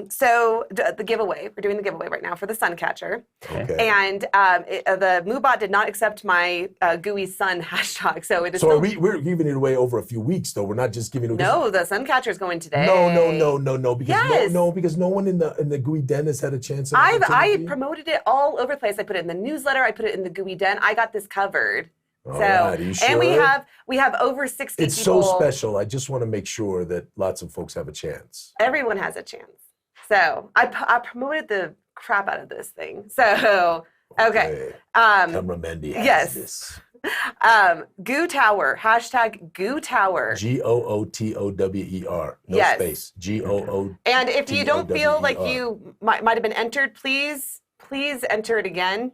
So the giveaway, we're doing the giveaway right now for the Suncatcher. Okay. And the MooBot did not accept my Gooey Sun hashtag. So it is we're giving it away over a few weeks, though. We're not just giving it away. No, the Suncatcher is going today. No. Because no one in the Gooey Den has had a chance. I promoted it all over the place. I put it in the newsletter. I put it in the Gooey Den. I got this covered. All right, are you sure? And we have over 60 it's people. So special. I just want to make sure that lots of folks have a chance. Everyone has a chance. So I promoted the crap out of this thing. So, okay. Camera Mendy has this. Goo Tower. Hashtag Goo Tower. GOOTOWER. No space. GOO. And if you don't feel like you might have been entered, please enter it again.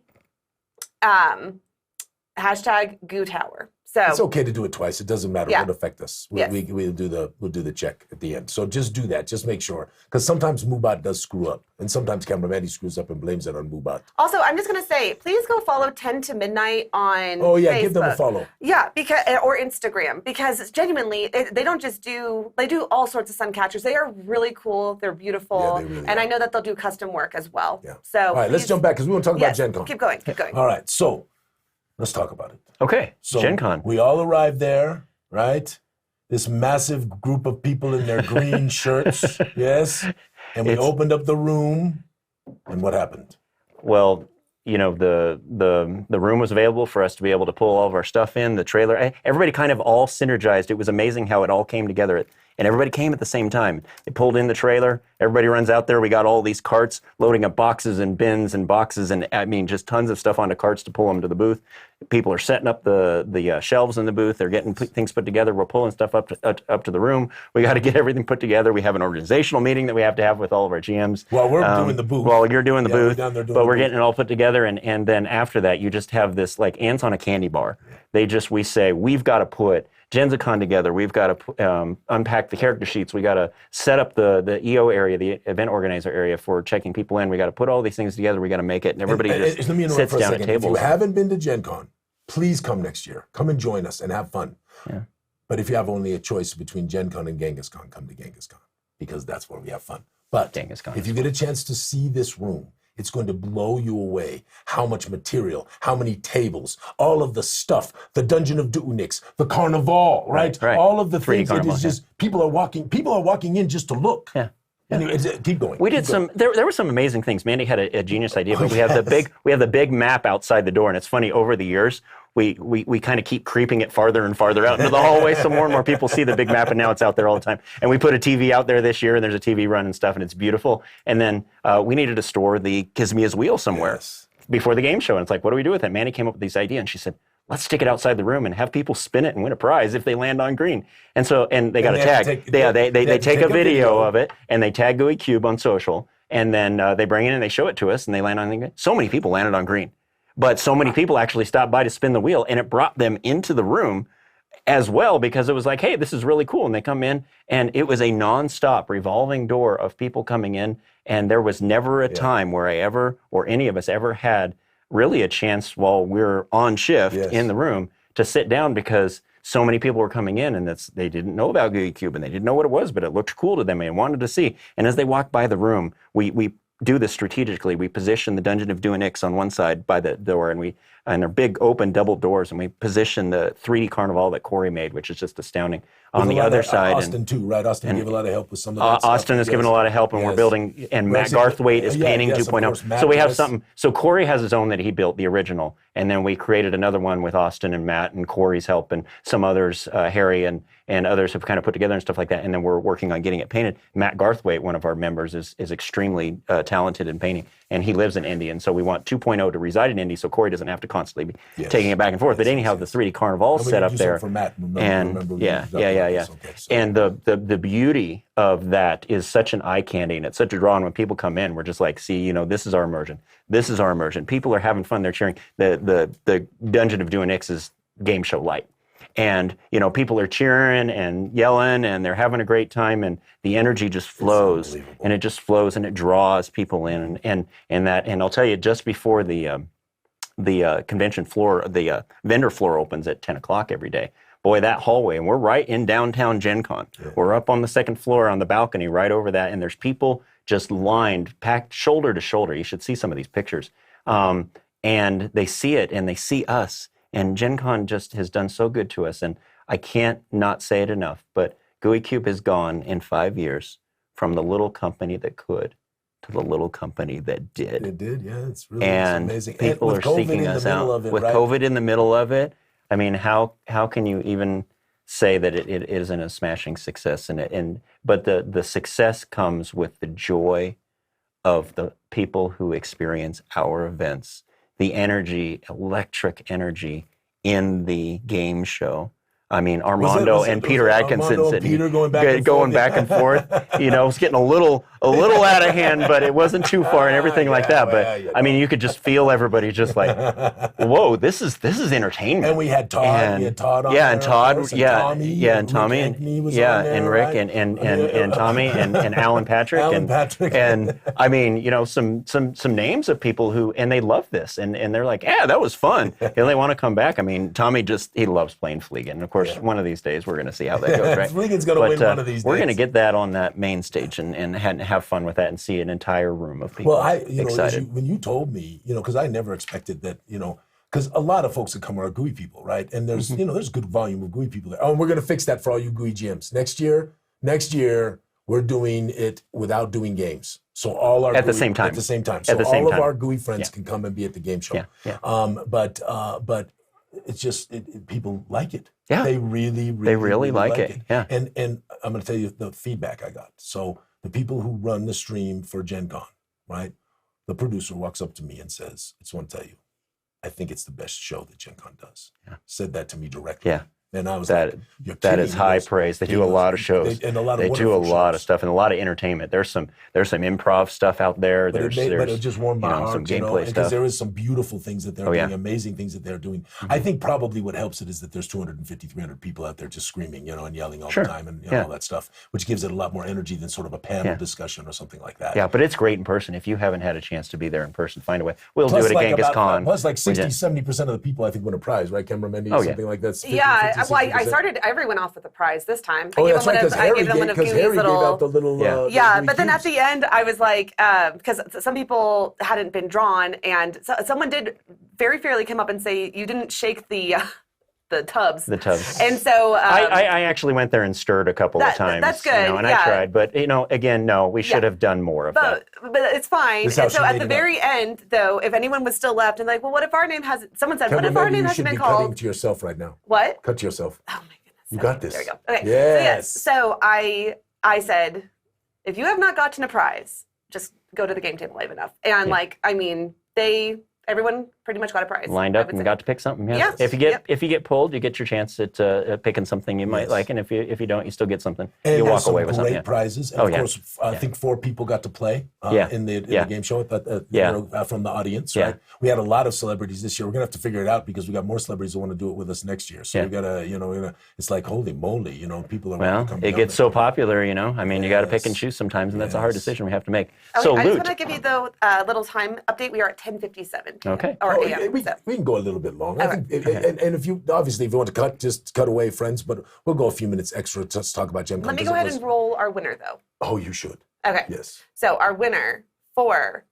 Hashtag Goo Tower. So It's okay to do it twice. It doesn't matter. Yeah. It won't affect us. Yes. We'll do the check at the end. So just do that. Just make sure, because sometimes Mubat does screw up, and sometimes Cameraman screws up and blames it on Mubat. also, I'm just gonna say, please go follow 10 to Midnight on Oh yeah, Facebook. give them a follow. Yeah, because or Instagram, because genuinely they don't just they do all sorts of sun catchers. They are really cool. They're beautiful, Yeah, they really and I are. know that they'll do custom work as well. Yeah. So All right, let's please- jump back because we want to talk Yes, about Gen Con. keep going, keep going. All right, so let's talk about it. Okay, So Gen Con. we all arrived there, right? This massive group of people in their green shirts, yes. And we It's- opened up the room, and what happened? Well, you know, the room was available for us to be able to pull all of our stuff in, the trailer. Everybody kind of all synergized. It was amazing how it all came together. And everybody came at the same time. They pulled in the trailer. Everybody runs out there. We got all these carts loading up boxes and bins and boxes and, I mean, just tons of stuff onto carts to pull them to the booth. People are setting up the shelves in the booth. They're getting things put together. We're pulling stuff up to the room. We got to get everything put together. We have an organizational meeting that we have to have with all of our GMs. Well, we're doing the booth. Well, you're doing the Yeah, we're booth, down there doing but the we're booth. getting it all put together. And then after that, you just have this like ants on a candy bar. We say, we've got to put GenZCon together. We've got to unpack the character sheets. We got to set up the EO area, the event organizer area for checking people in. We got to put all these things together. We got to make it, and everybody just let me interrupt sits for a down second. at tables. If you haven't been to Gen Con, please come next year. Come and join us and have fun. Yeah. But if you have only a choice between Gen Con and Genghis Con, come to Genghis Con, because that's where we have fun. But Genghis Con if is you get a chance to see this room, it's going to blow you away. How much material, how many tables, all of the stuff, the Dungeon of Duunix, the Carnival, right? Right. All of the 3D things. It Carnival, is just people are walking in just to look. Yeah. Anyway, keep going. We did keep going. some. There were some amazing things. Mandy had a genius idea, but we have the big map outside the door, and it's funny. Over the years, we kind of keep creeping it farther and farther out into the hallway, so more and more people see the big map, and now it's out there all the time. And we put a TV out there this year, and there's a TV run and stuff, and it's beautiful. And then we needed to store the Kismia's wheel somewhere Yes. before the game show, and it's like, what do we do with it? Mandy came up with this idea, and she said, let's stick it outside the room and have people spin it and win a prize if they land on green. And they got a they have tag. to take- They they have to take take a a video video. of it and they tag Gooey Cube on social, and then they bring it in and they show it to us and they land on green. So many people landed on green, but so many people actually stopped by to spin the wheel, and it brought them into the room as well, because it was like, hey, this is really cool. And they come in, and it was a nonstop revolving door of people coming in, and there was never a time where I ever, or any of us ever had really a chance while we're on shift Yes. in the room to sit down, because so many people were coming in and they didn't know about Gooey Cube and they didn't know what it was, but it looked cool to them and wanted to see. And as they walked by the room, we do this strategically. We position the Dungeon of Duunix on one side by the door, and they're big open double doors, and we position the 3D Carnival that Corey made, which is just astounding, on With the a lot other of- side. Austin too, right? Austin gave a lot of help with some of that stuff. Austin has given a Yes. lot of help, and we're Yes. building, and Matt Well, Garthwaite is yeah, painting yes, of 2.0. course, Matt So we have does. something. So Corey has his own that he built, the original, and then we created another one with Austin and Matt and Corey's help, and some others, Harry and others have kind of put together and stuff like that. And then we're working on getting it painted. Matt Garthwaite, one of our members, is extremely talented in painting, and he lives in Indy, and so we want 2.0 to reside in Indy, so Corey doesn't have to constantly be Yes. taking it back and forth. But anyhow, the 3D Carnival And we set need up to do there. something for Matt. Remember And we yeah. talked about this. Okay, so- And the beauty of that is such an eye candy, and it's such a draw. And when people come in, we're just like, see, this is our immersion. This is our immersion. People are having fun. They're cheering. The Dungeon of Duunix is game show light. And, people are cheering and yelling, and they're having a great time, and the energy just flows, and it just flows, and it draws people in. And I'll tell you, just before the convention floor, the vendor floor opens at 10 o'clock every day. Boy, that hallway, and we're right in downtown Gen Con. Yeah. We're up on the second floor on the balcony right over that, and there's people just lined, packed shoulder to shoulder. You should see some of these pictures. And they see it, and they see us. And Gen Con just has done so good to us, and I can't not say it enough, but Gooey Cube has gone in 5 years from the little company that could to the little company that did. It did, yeah. It's really and amazing. People and are seeking us out. With COVID in the middle of it, I mean, how can you even say that it isn't a smashing success? But the success comes with the joy of the people who experience our events, the energy, electric energy in the game show. I mean, Armando and Peter Atkinson Peter going back and forth. It's getting a a little out of hand, but it wasn't too far and everything like that. But yeah, I mean, you could just feel everybody just like, whoa, this is entertainment. And we had Todd. We had Todd on yeah, there, and Todd, course, and yeah, Tommy, yeah, and Tommy, Rick Ankney was yeah, on there, and Rick, right? and Tommy, and Alan Patrick, and I mean, you know, some names of people who, and they love this, and they're like, yeah, that was fun, and they want to come back. I mean, Tommy he loves playing Fleegan, and of course, one of these days we're going to see how that goes, right? Fleegan's going to win one of these days. We're going to get that on that main stage and have fun with that and see an entire room of people excited. When you told me, you know, because I never expected that, you know, because a lot of folks that come are Gooey people, right? And there's, you know, there's good volume of Gooey people there. Oh, and we're going to fix that for all you Gooey GMs. Next year, we're doing it without doing games. So all our at the same time. So all of our Gooey friends can come and be at the game show. Yeah. But it's just people like it. Yeah. They really like it. Yeah. And I'm going to tell you the feedback I got. So the people who run the stream for Gen Con, right? The producer walks up to me and says, I just want to tell you, I think it's the best show that Gen Con does. Yeah. Said that to me directly. Yeah. And I was like, that is high praise. They do a lot of shows. They do a lot of stuff and a lot of entertainment. There's some improv stuff out there. But it just warmed my heart, some gameplay stuff. Because there is some beautiful things that they're doing, amazing things that they're doing. Mm-hmm. I think probably what helps it is that there's 250, 300 people out there just screaming, you know, and yelling all the time and all that stuff, which gives it a lot more energy than sort of a panel discussion or something like that. Yeah, but it's great in person. If you haven't had a chance to be there in person, find a way. We'll do it at Genghis Con. Plus like 60, 70% of the people I think win a prize, right? Camera Mendy, something like that. 50, yeah, well, I started everyone off with a prize this time. Oh, that's right, because Harry gave out the little... but then at the end, I was like, because some people hadn't been drawn, and someone did very fairly come up and say, you didn't shake the tubs. The tubs. And so... I actually went there and stirred a couple of times. That's good, you know, and I tried. But, you know, again, no, we should have done more of that. But it's fine. And so at the very end, though, if anyone was still left, and like, well, what if our name hasn't... Someone said, what if our name hasn't been called? You should be cutting to yourself right now. What? Cut to yourself. Oh, my goodness. You got this. There we go. Okay. Yes. So I said, if you have not gotten a prize, just go to the game table live enough. And like, I mean, everyone pretty much got a prize. Lined up and got to pick something. Yeah. Yes. If you get pulled, you get your chance at picking something you might like, and if you don't, you still get something. And you walk away with something. Great prizes. And of course, I think 4 people got to play in the game show from the audience. Right. We had a lot of celebrities this year. We're gonna have to figure it out because we got more celebrities who want to do it with us next year. So we gotta, it's like holy moly, people are. Well, it gets so popular, I mean, you got to pick and choose sometimes, and that's a hard decision we have to make. Okay, so, I Lute, just want to give you a little time update. We are at 10:57. Okay. Or AM. We can go a little bit long. I think, and if you want to cut, just cut away, friends. But we'll go a few minutes extra to talk about Gen Con. Let me go ahead and roll our winner, though. Oh, you should. Okay. Yes. So our winner for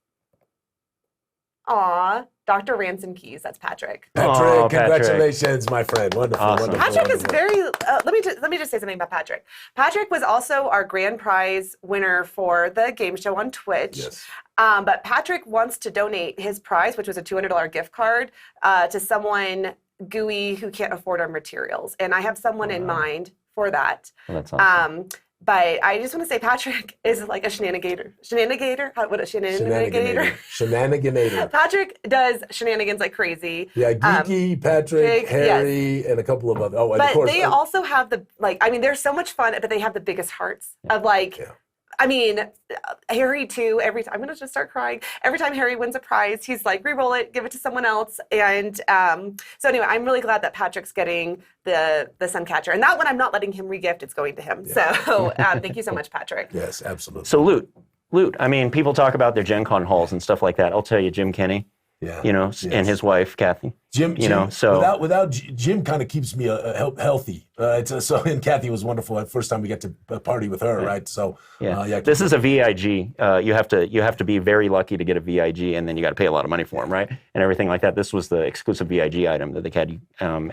Dr. Ransom Keys. That's Patrick. Patrick, congratulations, my friend. Wonderful, wonderful. Patrick is very. Let me just say something about Patrick. Patrick was also our grand prize winner for the game show on Twitch. Yes. But Patrick wants to donate his prize, which was a $200 gift card, to someone gooey who can't afford our materials, and I have someone in mind for that. Well, that's awesome. But I just want to say Patrick is like a shenanigator. What a Shenaniganator. Patrick does shenanigans like crazy. Yeah, Geeky, Patrick, Harry, and a couple of other. Oh, and but of course, they also have they're so much fun, but they have the biggest hearts of I mean, Harry too, I'm going to just start crying. Every time Harry wins a prize, he's like, re-roll it, give it to someone else. And so anyway, I'm really glad that Patrick's getting the Suncatcher. And that one, I'm not letting him re-gift, it's going to him. Yeah. So thank you so much, Patrick. Yes, absolutely. So Lute, I mean, people talk about their Gen Con hauls and stuff like that. I'll tell you, Jim Kenny, and his wife, Kathy. Jim, without Jim kind of keeps me healthy. And Kathy was wonderful. The first time we get to party with her, right? So this is a VIG. You have to be very lucky to get a VIG, and then you got to pay a lot of money for them, right? And everything like that. This was the exclusive VIG item that they had.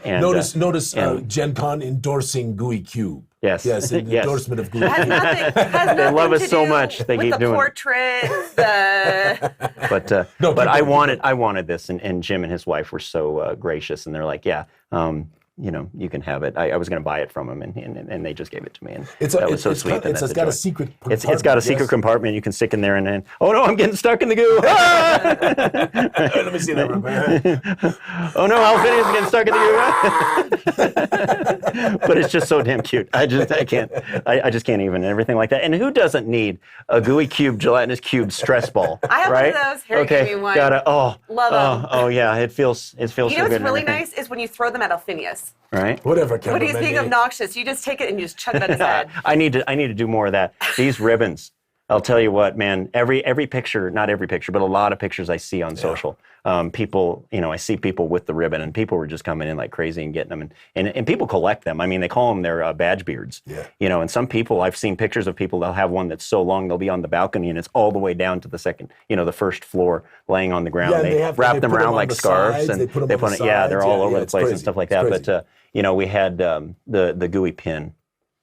Notice Gen Con endorsing Gooey Cube. Yes. Yes, endorsement of Gooey Cube. They love us so much. They keep doing portraits. But I wanted this, and Jim and his wife were so gracious, and they're like, you can have it. I was going to buy it from them, and they just gave it to me, and It's that was so sweet. It's got a secret compartment. It's got a secret compartment you can stick in there, and then, oh no, I'm getting stuck in the goo. Ah! Let me see that real quick. Oh no, Alphinius is getting stuck in the goo. But it's just so damn cute. I just can't even, and everything like that. And who doesn't need a Gooey Cube, gelatinous cube stress ball? I have right? one of those. Harry gave me one. Love them. Oh yeah, it feels so good. You know what's and really everything. nice is when you throw them at Alphinius. Right? Whatever. When he's being obnoxious, you just take it and you just chuck it at his head. I need to do more of that. These ribbons, I'll tell you what, man. Every picture, not every picture, but a lot of pictures I see on social. People, I see people with the ribbon, and people were just coming in like crazy and getting them, and people collect them. I mean, they call them their badge beards. Yeah. And some people, I've seen pictures of people. They'll have one that's so long they'll be on the balcony, and it's all the way down to the second, the first floor, laying on the ground. Yeah, they wrap them around like scarves, and they put them on the yeah, they're all over the it's place crazy. and stuff like It's that. crazy. But we had the Gooey pin.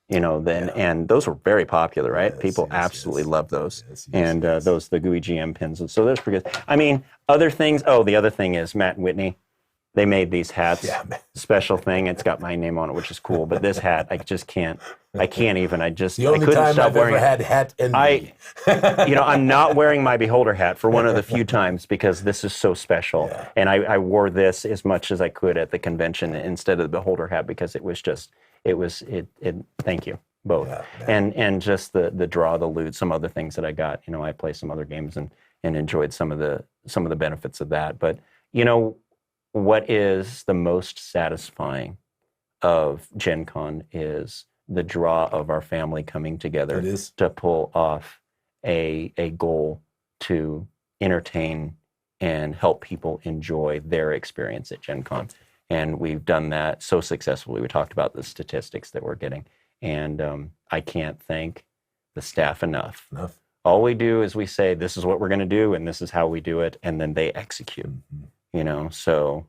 And those were very popular, right? Yes, People yes, absolutely yes. love those. Yes, and yes. the Gooey GM pins. And so those were good. I mean, other things. Oh, the other thing is Matt and Whitney. They made these hats. Yeah, man. Special thing. It's got my name on it, which is cool. But this hat, I just can't. I can't even. I The only couldn't time stop I've wearing ever it. had hat envy. I'm not wearing my Beholder hat for one of the few times because this is so special. Yeah. And I wore this as much as I could at the convention instead of the Beholder hat because it was just, thank you, both. Yeah, and just the draw, the loot, some other things that I got. I play some other games and enjoyed some of the benefits of that. But, what is the most satisfying of Gen Con is the draw of our family coming together It is. to pull off a goal to entertain and help people enjoy their experience at Gen Con. And we've done that so successfully. We talked about the statistics that we're getting. And I can't thank the staff enough. All we do is we say, this is what we're going to do, and this is how we do it, and then they execute. So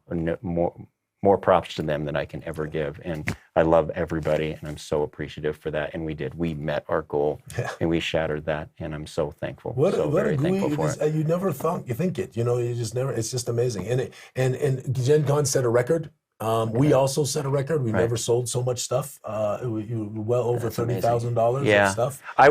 more props to them than I can ever give. And I love everybody, and I'm so appreciative for that. And we met our goal, and we shattered that, and I'm so thankful. Very thankful for it. You never thought, you think it, you just never, it's just amazing. And Gen Con set a record. We also set a record. We never sold so much stuff. Well over $30,000 of stuff. I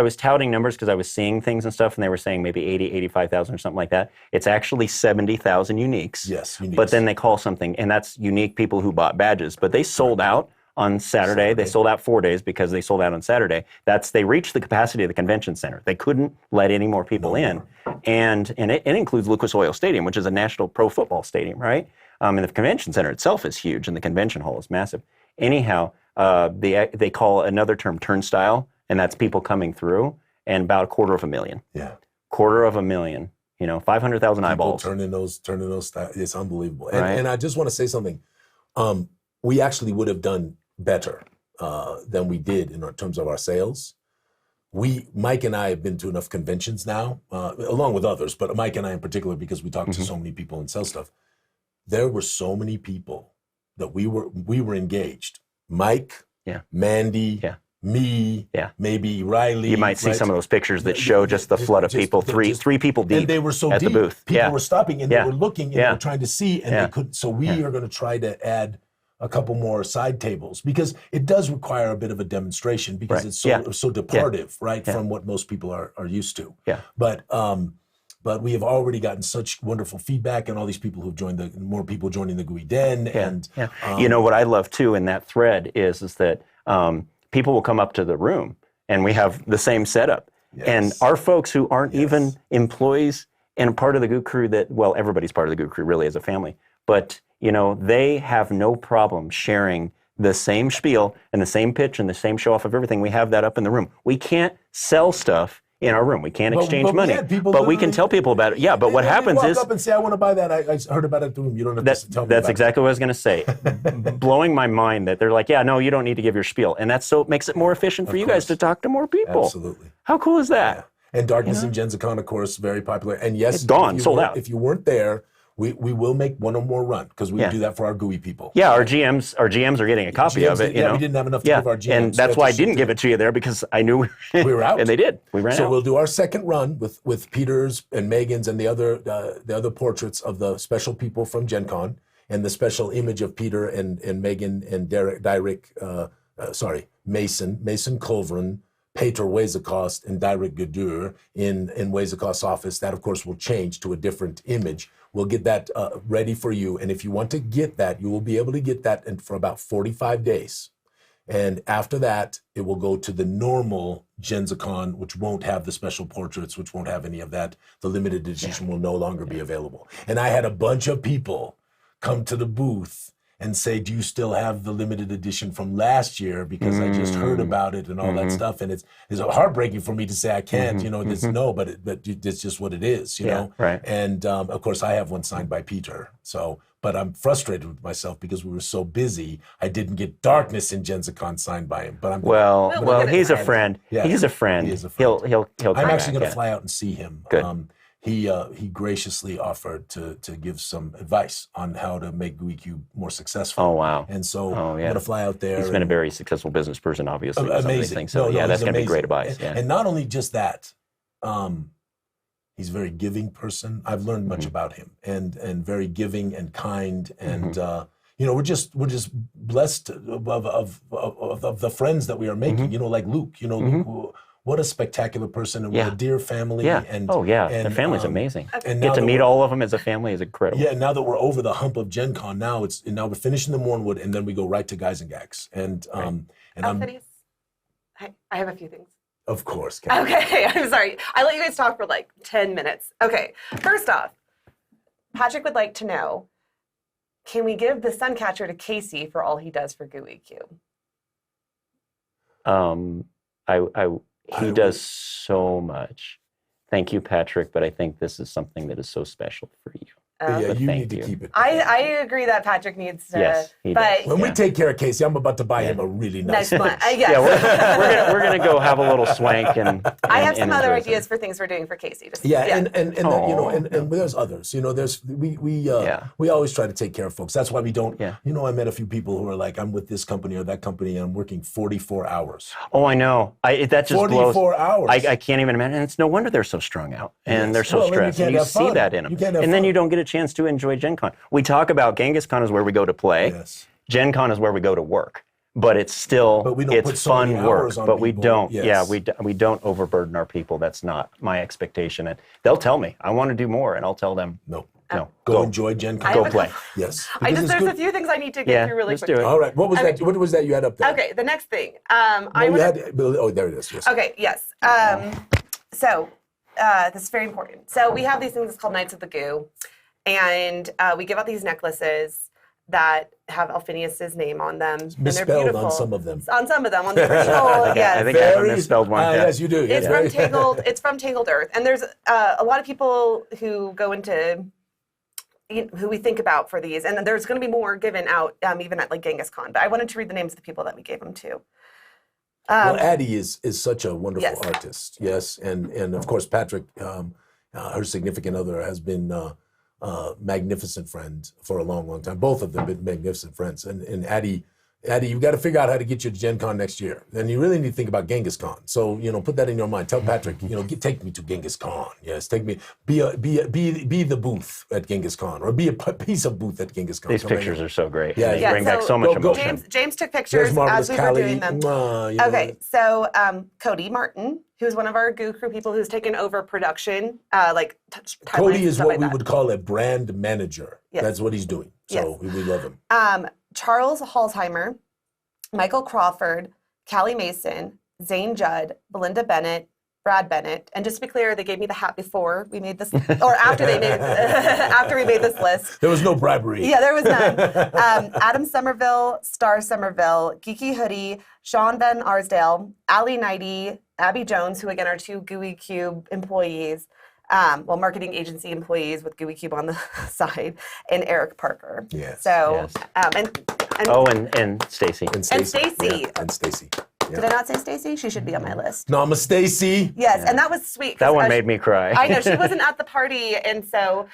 was touting numbers because I was seeing things and stuff, and they were saying maybe 80, 85,000 or something like that. It's actually 70,000 uniques. Yes, uniques. But then they call something, and that's unique people who bought badges. But they sold out on Saturday. They sold out 4 days because they sold out on Saturday. They reached the capacity of the convention center. They couldn't let any more people in. And it includes Lucas Oil Stadium, which is a national pro football stadium, right? And the convention center itself is huge, and the convention hall is massive. Anyhow, they call another term turnstile, and that's people coming through, and about 250,000. Yeah. 250,000. 500,000 eyeballs. Turning those, it's unbelievable. Right. And I just want to say something. We actually would have done better than we did in terms of our sales. Mike and I have been to enough conventions now, along with others, but Mike and I in particular, because we talk to so many people and sell stuff. There were so many people that we were engaged. Mike, Mandy, me, maybe Riley. You might see some of those pictures that show just the flood of people, three people deep. And they were so at deep. the booth. People were stopping and they were looking and they Yeah. were trying to see and they couldn't. So we are going to try to add a couple more side tables because it does require a bit of a demonstration because it's so departive, from what most people are used to. Yeah. But we have already gotten such wonderful feedback, and all these people who've joined more people joining the Gooey Den. And what I love too in that thread is that people will come up to the room, and we have the same setup. Yes. And our folks who aren't even employees and part of the Goo crew everybody's part of the Goo crew really as a family, but they have no problem sharing the same spiel and the same pitch and the same show off of everything. We have that up in the room. We can't sell stuff in our room. We can't exchange money, but we can tell people about it. Yeah, but what happens is... walk up and say, I want to buy that. I heard about it at the room. You don't have to tell me That's about exactly what I was going to say. Blowing my mind that they're like, no, you don't need to give your spiel. And that's so it makes it more efficient for you guys to talk to more people. Absolutely. How cool is that? Yeah. And Darkness and Genzicon, of course, very popular. And yes, it's gone, sold out. If you weren't there, we will make one or more run because we do that for our Gooey people. Yeah, our GMs are getting a copy of it. We didn't have enough to give our GMs. And that's why I didn't give it to you there because I knew we were out. And they did. We ran out. So we'll do our second run with Peter's and Megan's and the other portraits of the special people from Gen Con. and the special image of Peter and Megan and Mason Culverin, Peter Wezakost, and Derek Gadur in Wezakost's office. That, of course, will change to a different image. We'll get that ready for you. And if you want to get that, you will be able to get that for about 45 days. And after that, it will go to the normal GenzaCon, which won't have the special portraits, which won't have any of that. The limited edition will no longer be available. And I had a bunch of people come to the booth and say, do you still have the limited edition from last year? Because I just heard about it and all that stuff. And it's heartbreaking for me to say I can't, but it's just what it is, you know? Right. And of course, I have one signed by Peter. But I'm frustrated with myself because we were so busy. I didn't get Darkness in GenzaCon signed by him. But well, he's a friend. Yeah, he's a friend. He is a friend. He'll I'm actually going to fly out and see him. Good. He graciously offered to give some advice on how to make Gooey Cube more successful. Oh, wow. And so I'm going to fly out there. He's been a very successful business person, obviously. With some of these Amazing. things. So that's going to be great advice. And not only just that, he's a very giving person. I've learned much about him, and very giving and kind, and we're just blessed of the friends that we are making. You know, like Luke. You know, Luke, what a spectacular person, and what a dear family. Yeah. And their family's amazing. And get now to meet all of them as a family is incredible. Yeah, now that we're over the hump of Gen Con, now we're finishing the Mornwood, and then we go right to Guys and Gags. And Alphinius, I have a few things. Of course, Kat. Okay, I'm sorry. I let you guys talk for like 10 minutes. Okay, first off, Patrick would like to know, can we give the Suncatcher to Casey for all he does for Gooey Cube? He does so much. Thank you, Patrick, but I think this is something that is so special for you. Yeah, you need to keep it. I agree that Patrick needs to. Yes, he does. When we take care of Casey, I'm about to buy him a really nice Next month. Yes. Yeah, we're gonna go have a little swank and I have some other enjoy ideas for things we're doing for Casey. Just, and there's others. You know, we always try to take care of folks. That's why we don't. Yeah. You know, I met a few people who are like, I'm with this company or that company, and I'm working 44 hours. Oh, I know. That just 44 blows. hours. I can't even imagine. And it's no wonder they're so strung out and they're so stressed. And you see that in them. And then you don't get a chance to enjoy Gen Con. We talk about Genghis Con is where we go to play. Yes. Gen Con is where we go to work. But it's still, it's fun work. But we don't, we don't overburden our people. That's not my expectation. And they'll tell me, I want to do more. And I'll tell them, no. Go enjoy Gen Con. Go play. Yes. There's a few things I need to get through really quickly. Do it. All right. What was that? What was that you had up there? Okay, the next thing. There it is. Yes. Okay, yes. So this is very important. So we have these things called Knights of the Goo, and we give out these necklaces that have Alphinius's name on them. It's and misspelled they're beautiful. on some of them. On some of them, on the original, yes. I think I have a misspelled one. Yes, you do. It's from Tangled. It's from Tangled Earth, and there's a lot of people who go into who we think about for these, and there's going to be more given out even at like Genghis Con. But I wanted to read the names of the people that we gave them to. Well, Addie is such a wonderful artist. Yes, and of course Patrick, her significant other, has been a magnificent friend for a long, long time. Both of them have been magnificent friends. And Addie, you've got to figure out how to get you to Gen Con next year. And you really need to think about Genghis Con. So, put that in your mind. Tell Patrick, take me to Genghis Con. Yes, take me, be the booth at Genghis Con, or be a piece of booth at Genghis Con. These pictures are so great. Yeah, they bring back so much emotion. James took pictures as we were doing them. Okay, so Cody Martin, who's one of our Goo Crew people who's taken over production, Cody is what we would call a brand manager. Yes. That's what he's doing. So we love him. Charles Halsheimer, Michael Crawford, Callie Mason, Zane Judd, Belinda Bennett, Brad Bennett, and just to be clear, they gave me the hat before we made this, or after after we made this list. There was no bribery. Yeah, there was none. Adam Somerville, Star Somerville, Geeky Hoodie, Sean Van Arsdale, Ali Knighty, Abby Jones, who again are two Gooey Cube employees, marketing agency employees with Gooey Cube on the side, and Eric Parker. Yes. So, and Stacy. And Stacy. Yeah, and Stacy. Yeah. Did I not say Stacy? She should be on my list. Nama Stacy. Yes, and that was sweet. That one made me cry. I know, she wasn't at the party, and so...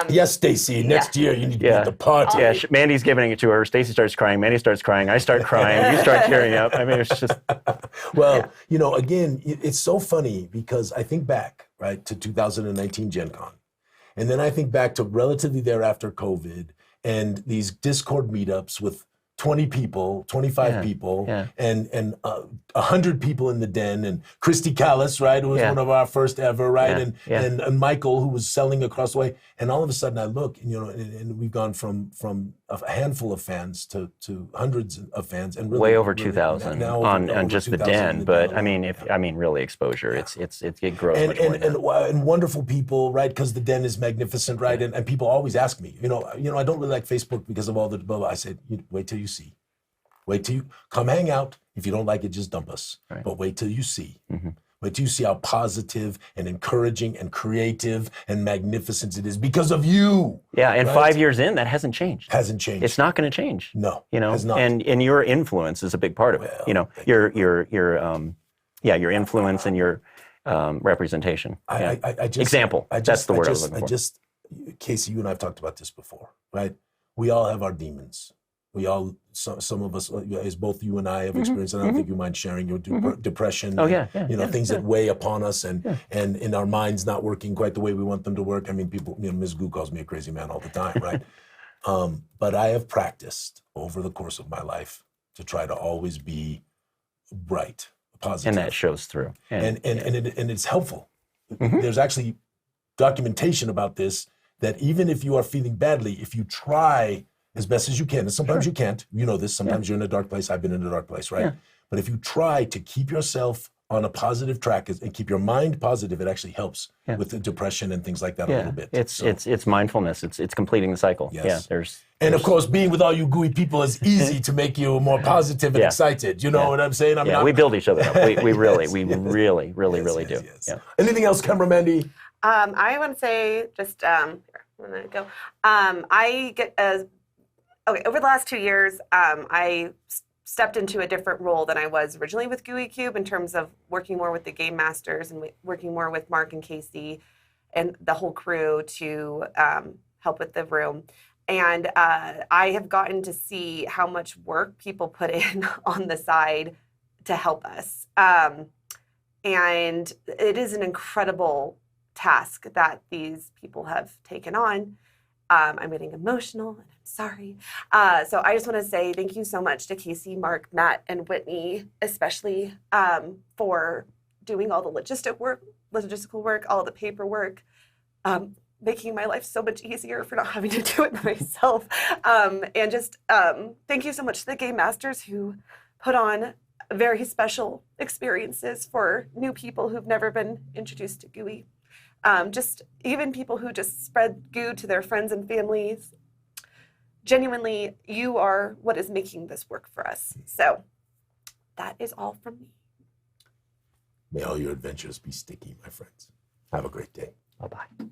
yes, Stacy, next year you need to be at the party. Yeah, Mandy's giving it to her. Stacy starts crying. Mandy starts crying. I start crying. You start tearing up. I mean, it's just... Well, again, it's so funny because I think back, right, to 2019 Gen Con. And then I think back to relatively thereafter COVID. and these Discord meetups with 20 people, 25 people, and 100 people in the den, and Christy Callis, right, who was one of our first ever, right, and Michael, who was selling across the way, and all of a sudden I look, and, and we've gone from a handful of fans to hundreds of fans, and really, way over really 2,000 now on just the den. But den. I mean, really exposure. It grows much more than that. And wonderful people, right? Because the den is magnificent, right? And people always ask me, I don't really like Facebook because of all the blah, blah. I said, wait till you see. Wait till you come hang out. If you don't like it, just dump us. Right. But wait till you see. Mm-hmm. Wait till you see how positive and encouraging and creative and magnificent it is because of you. Yeah, and 5 years in, that hasn't changed. Hasn't changed. It's not going to change. No, has not. And your influence is a big part of it. Your influence and your representation. Example. That's the word I was looking for. Casey, you and I have talked about this before, right? We all have our demons. We all, some of us, as both you and I have experienced, and I don't think you mind sharing your depression. Things that weigh upon us, and in our minds not working quite the way we want them to work. I mean, people, Ms. Goo calls me a crazy man all the time, right? But I have practiced over the course of my life to try to always be bright, positive, and that shows through. And it's helpful. There's actually documentation about this, that even if you are feeling badly, if you try as best as you can, and sometimes you can't, this, sometimes you're in a dark place, I've been in a dark place, right? But if you try to keep yourself on a positive track and keep your mind positive, it actually helps with the depression and things like that a little bit. It's mindfulness, it's completing the cycle. Yes. Yeah, of course, being with all you gooey people is easy to make you more positive and excited. You know what I'm saying? We build each other up. We really do. Yes. Yeah. Anything else, Camera Mandy? I want to say just, here, I'm going to go. I get over the last 2 years, I stepped into a different role than I was originally with Gooey Cube in terms of working more with the game masters and working more with Mark and Casey and the whole crew to help with the room. And I have gotten to see how much work people put in on the side to help us. And it is an incredible task that these people have taken on. I'm getting emotional, and I'm sorry. So I just want to say thank you so much to Casey, Mark, Matt, and Whitney, especially for doing all the logistical work, all the paperwork, making my life so much easier for not having to do it myself. And just thank you so much to the Game Masters who put on very special experiences for new people who've never been introduced to Gooey. Just even people who just spread Goo to their friends and families. Genuinely, you are what is making this work for us. So that is all from me. May all your adventures be sticky, my friends. Have a great day. Bye-bye.